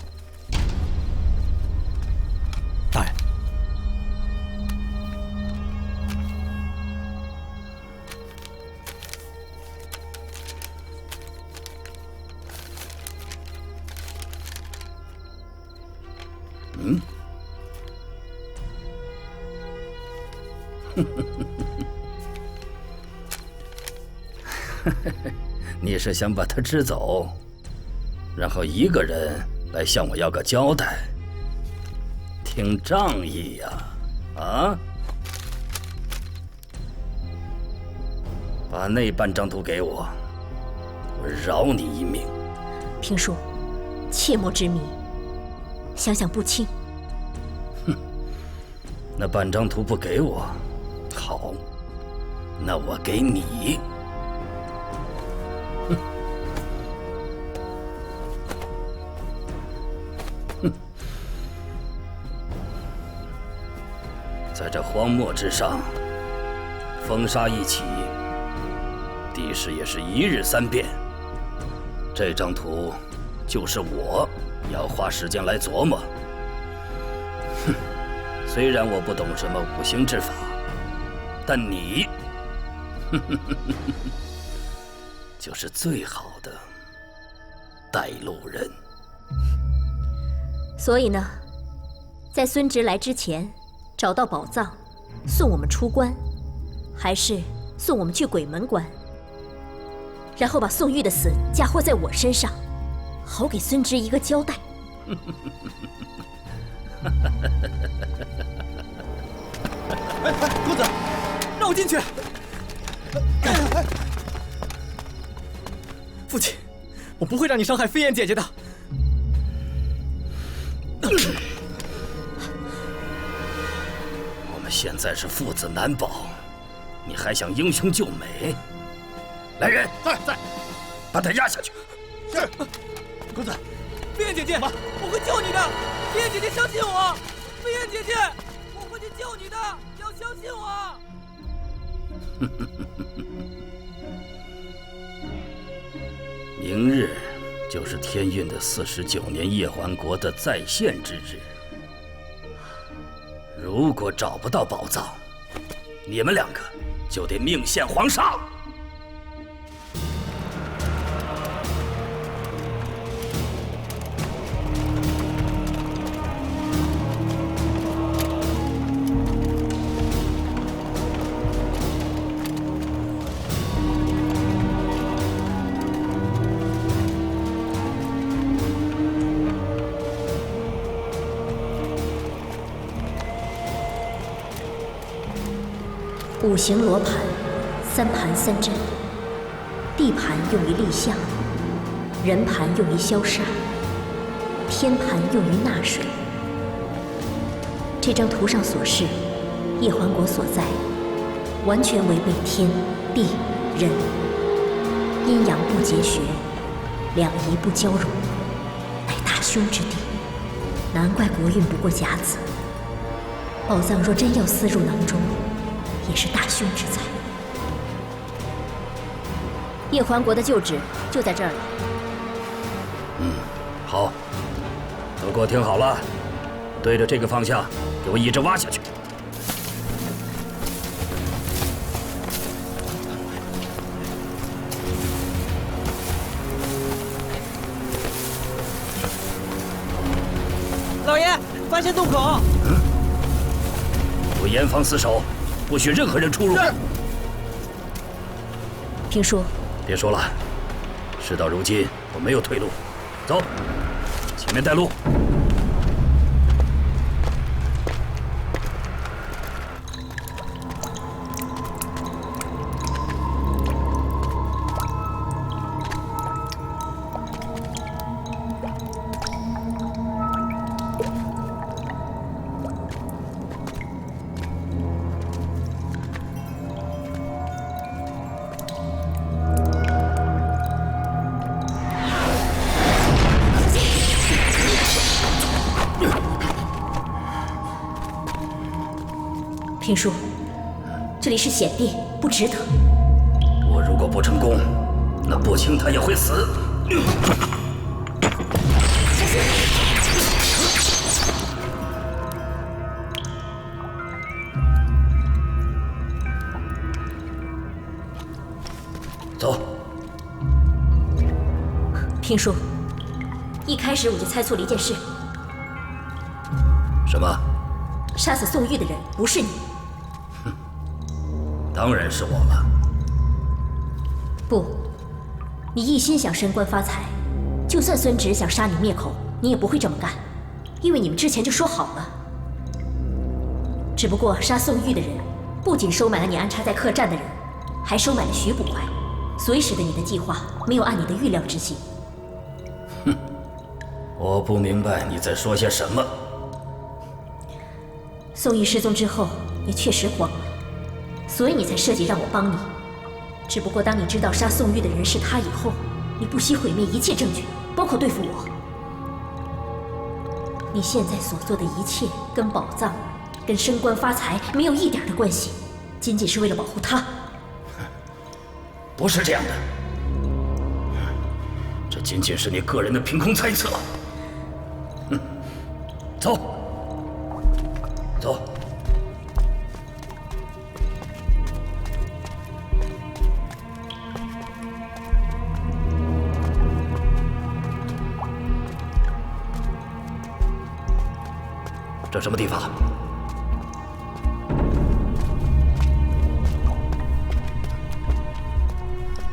大人。你是想把他支走，然后一个人来向我要个交代，挺仗义呀！啊！把那半张图给我，我饶你一命。平叔，切莫执迷，想想不清。那半张图不给我，好，那我给你。在这荒漠之上，风沙一起，地势也是1日3变。这张图就是我要花时间来琢磨。哼，虽然我不懂什么五行之法，但你，就是最好的带路人。所以呢，在孙直来之前，找到宝藏，送我们出关，还是送我们去鬼门关，然后把宋玉的死嫁祸在我身上，好给孙直一个交代。公子，让我进去。父亲，我不会让你伤害飞燕姐姐的。我们现在是父子难保，你还想英雄救美？来人，在，把他压下去。是，公子，飞燕姐姐，我会救你的。飞燕姐姐，相信我。飞燕姐姐，我会去救你的，你要相信我。明日就是天运的49年叶桓国的再现之日。如果找不到宝藏，你们两个就得命献皇上。五行罗盘，3盘3阵，地盘用于立象，人盘用于消煞，天盘用于纳水。这张图上所示，叶桓国所在，完全违背天地人，阴阳不结穴，两仪不交融，乃大凶之地。难怪国运不过甲子。宝藏若真要私入囊中，也是大凶之灾。叶桓国的旧址就在这儿了。好，都给我听好了，对着这个方向，给我一直挖下去。老爷，发现洞口。我严防死守，不许任何人出入。评叔，别说了，事到如今，我没有退路。走，前面带路。评叔，这里是险地，不值得。我如果不成功，那不清他也会死。走。评叔，一开始我就猜错了一件事。什么？杀死宋玉的人不是你。当然是我了。不，你一心想升官发财，就算孙直想杀你灭口，你也不会这么干，因为你们之前就说好了。只不过杀宋玉的人，不仅收买了你安插在客栈的人，还收买了徐捕快，所以使得你的计划没有按你的预料执行。哼，我不明白你在说些什么。宋玉失踪之后，你确实慌了，所以你才设计让我帮你。只不过当你知道杀宋玉的人是他以后，你不惜毁灭一切证据，包括对付我。你现在所做的一切，跟宝藏、跟升官发财没有一点的关系，仅仅是为了保护他。不是这样的，这仅仅是你个人的凭空猜测。哼，走，走。这什么地方？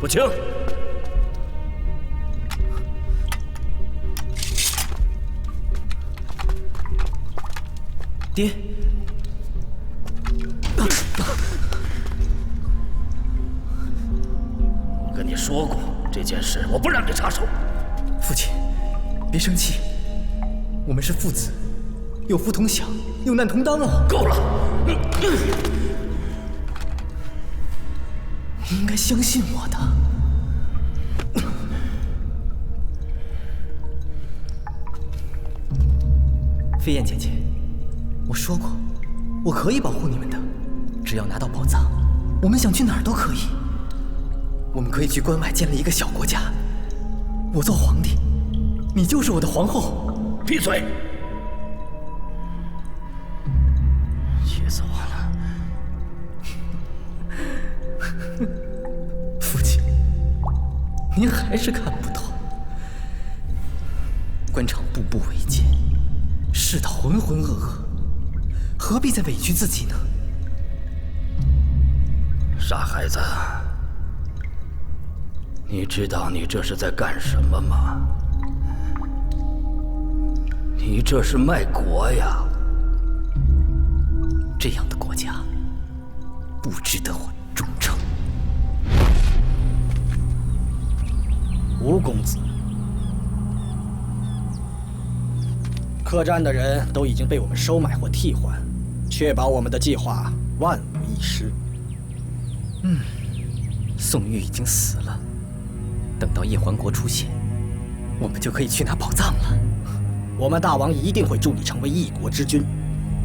不清。爹，我跟你说过这件事，我不让你插手。父亲，别生气，我们是父子，有福同享，有难同当啊！够了，你应该相信我的。飞燕姐姐，我说过，我可以保护你们的，只要拿到宝藏，我们想去哪儿都可以。我们可以去关外建立一个小国家，我做皇帝，你就是我的皇后。闭嘴！气死我了！父亲，您还是看不透，官场步步维艰。世道浑浑噩噩，何必再委屈自己呢？傻孩子，你知道你这是在干什么吗？你这是卖国呀！这样的国家不值得我忠诚。吴公子。客栈的人都已经被我们收买或替换，确保我们的计划万无一失。宋玉已经死了，等到叶桓国出现，我们就可以去拿宝藏了。我们大王一定会助你成为一国之君，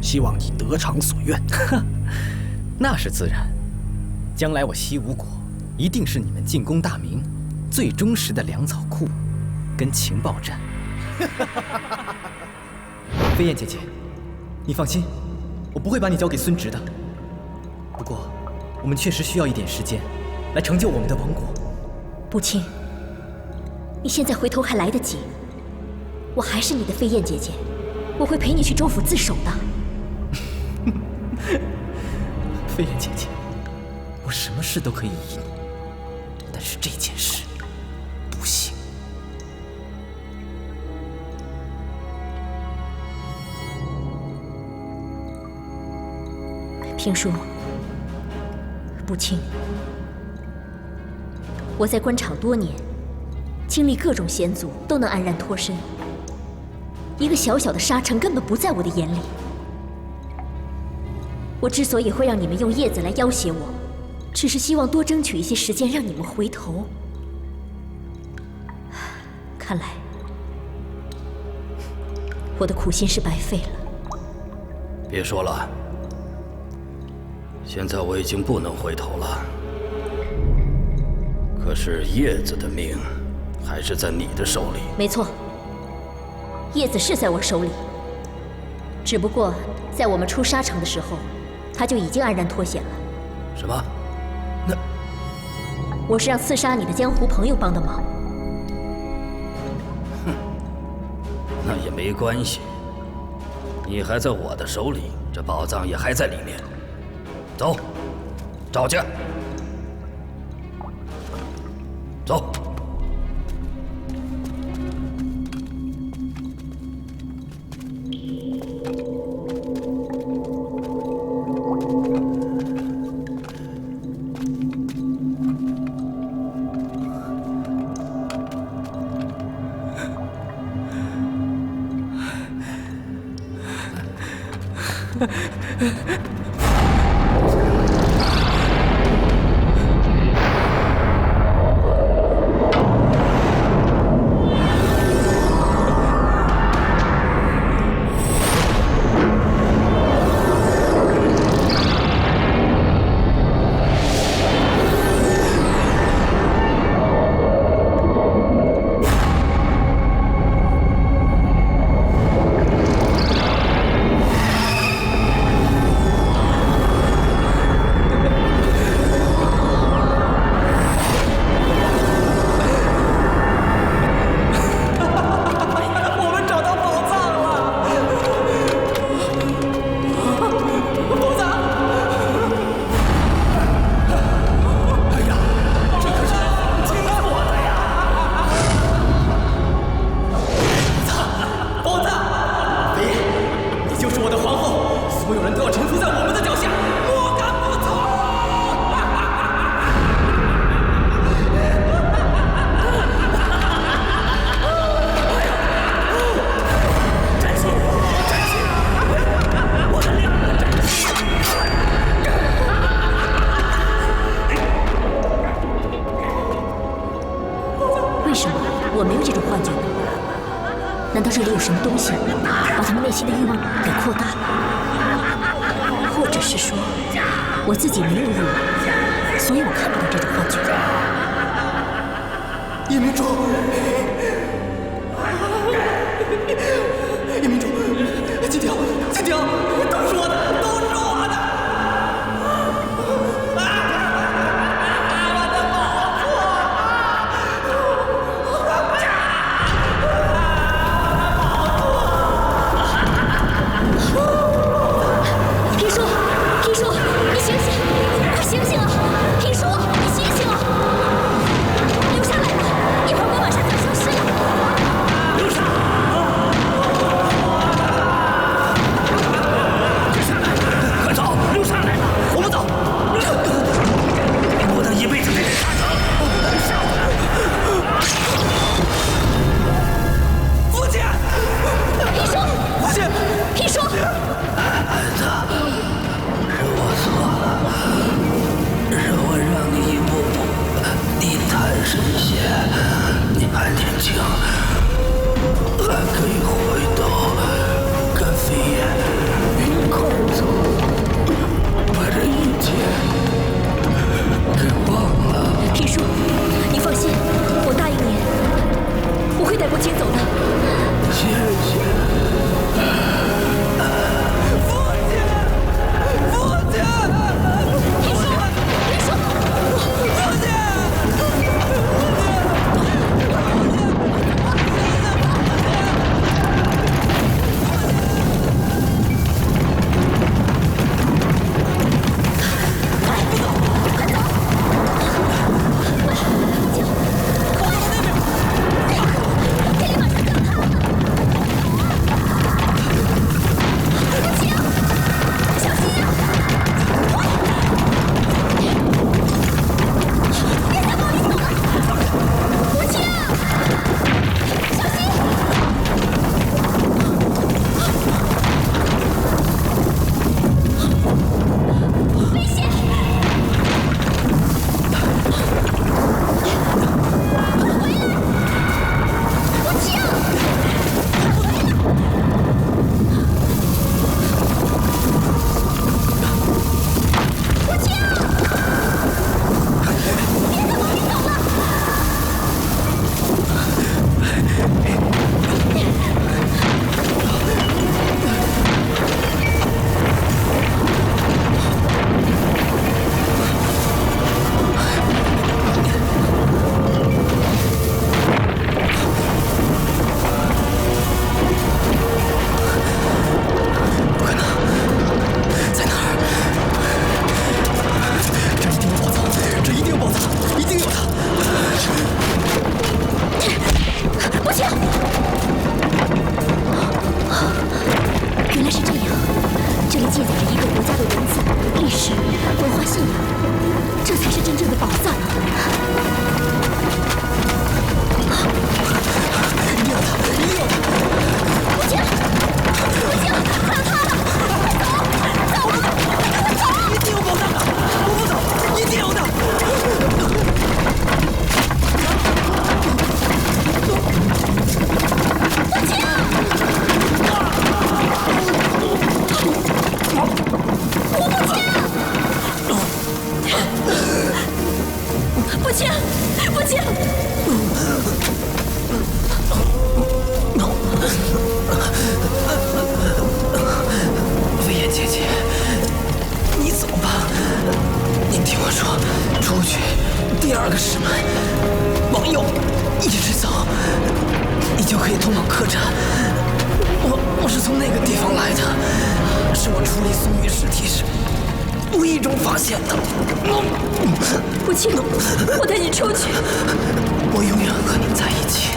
希望你得偿所愿。那是自然，将来我西吴国一定是你们进攻大明最忠实的粮草库跟情报站。飞燕姐姐，你放心，我不会把你交给孙直的。不过，我们确实需要一点时间，来成就我们的王国。不亲，你现在回头还来得及。我还是你的飞燕姐姐，我会陪你去州府自首的。飞燕姐姐，我什么事都可以依你，但是这件事不行。评叔，不亲，我在官场多年，经历各种险阻，都能安然脱身。一个小小的沙城根本不在我的眼里。我之所以会让你们用叶子来要挟我，只是希望多争取一些时间，让你们回头。看来我的苦心是白费了。别说了。现在我已经不能回头了，可是叶子的命还是在你的手里。没错，叶子是在我手里，只不过在我们出沙城的时候，他就已经安然脱险了。什么？那我是让刺杀你的江湖朋友帮的忙。哼，那也没关系，你还在我的手里，这宝藏也还在里面。走，找去。走。难道这里有什么东西把他们内心的欲望给扩大了？或者是说，我自己没有欲望，所以我看不到这种幻觉？叶明珠，叶明珠，金条，金条，都是我的，都是我的！平叔，平叔，你醒醒，快醒醒啊！平叔，你醒醒啊！留下来了，一会儿我马上就消失了。留下！快走，留下来！我们走。不能一辈子被人杀死。父亲，平叔，父亲，平叔。孩子，是我错了，是我让你一步步一潭深陷。你还年轻，还可以回头，跟飞燕一块走，把这一切给忘了。平叔，你放心，我答应你，我会带过清走的。谢谢。父亲，我带你出去。我永远和你在一起，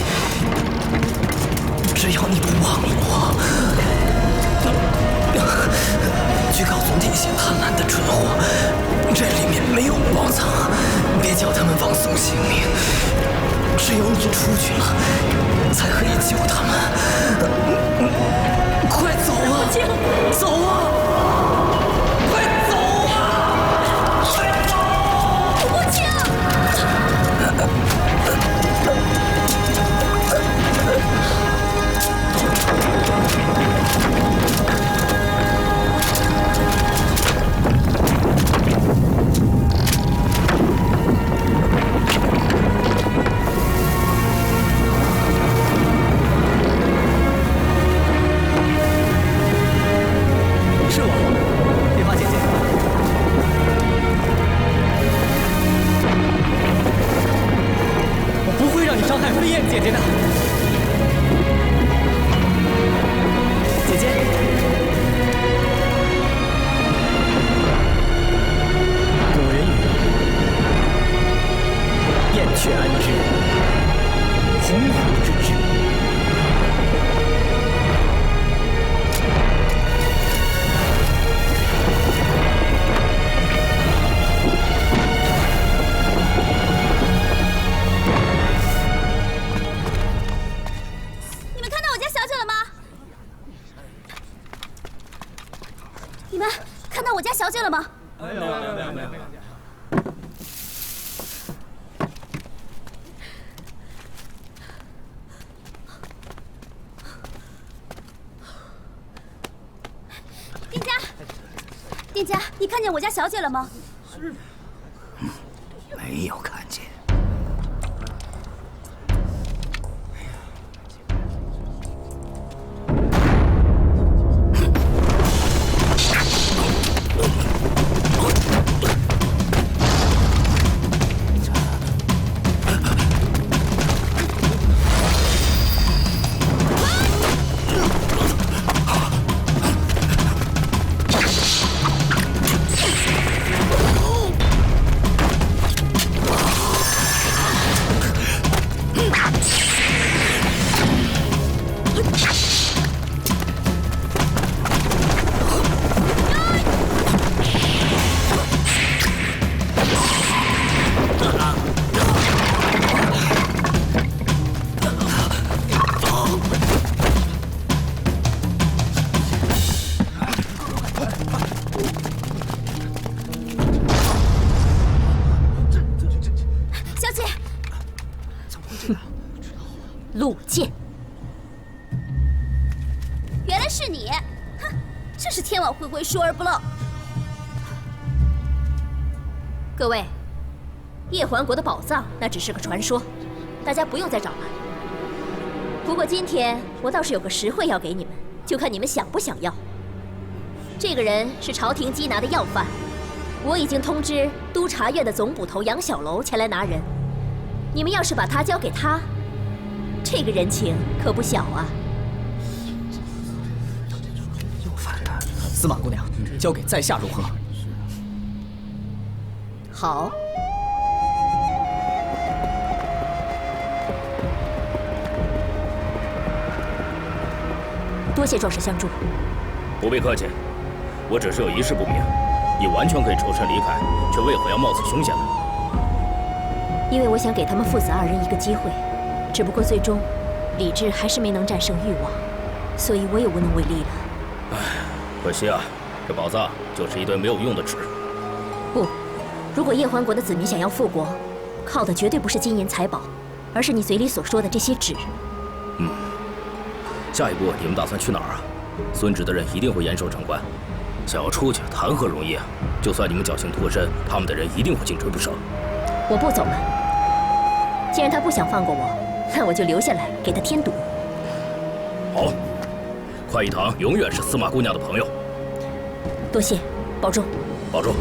只要你不忘了我。去告诉那些贪婪的蠢货，这里面没有宝藏，别叫他们枉送性命。只有你出去了，才可以救他们。快走啊！走啊！快走啊！快走！父亲！你们看到我家小姐了吗？没有。店家，你看见我家小姐了吗？没有看见。陆剑，原来是你！哼，真是天网恢恢，疏而不漏。各位，叶环国的宝藏那只是个传说，大家不用再找了。不过今天我倒是有个实惠要给你们，就看你们想不想要。这个人是朝廷缉拿的要犯，我已经通知督察院的总捕头杨小楼前来拿人。你们要是把他交给他，这个人情可不小啊！又反了，司马姑娘，交给在下如何？好。多谢壮士相助。不必客气，我只是有一事不明，你完全可以抽身离开，却为何要冒此凶险呢？因为我想给他们父子二人一个机会。只不过最终，理智还是没能战胜欲望，所以我也无能为力了。唉，可惜啊，这宝藏就是一堆没有用的纸。不，如果叶环国的子民想要复国，靠的绝对不是金银财宝，而是你嘴里所说的这些纸。下一步你们打算去哪儿啊？孙职的人一定会严守城关，想要出去谈何容易啊！就算你们侥幸脱身，他们的人一定会紧追不舍。我不走了。既然他不想放过我，那我就留下来给他添堵。好，快一堂永远是司马姑娘的朋友。多谢，保重。保重。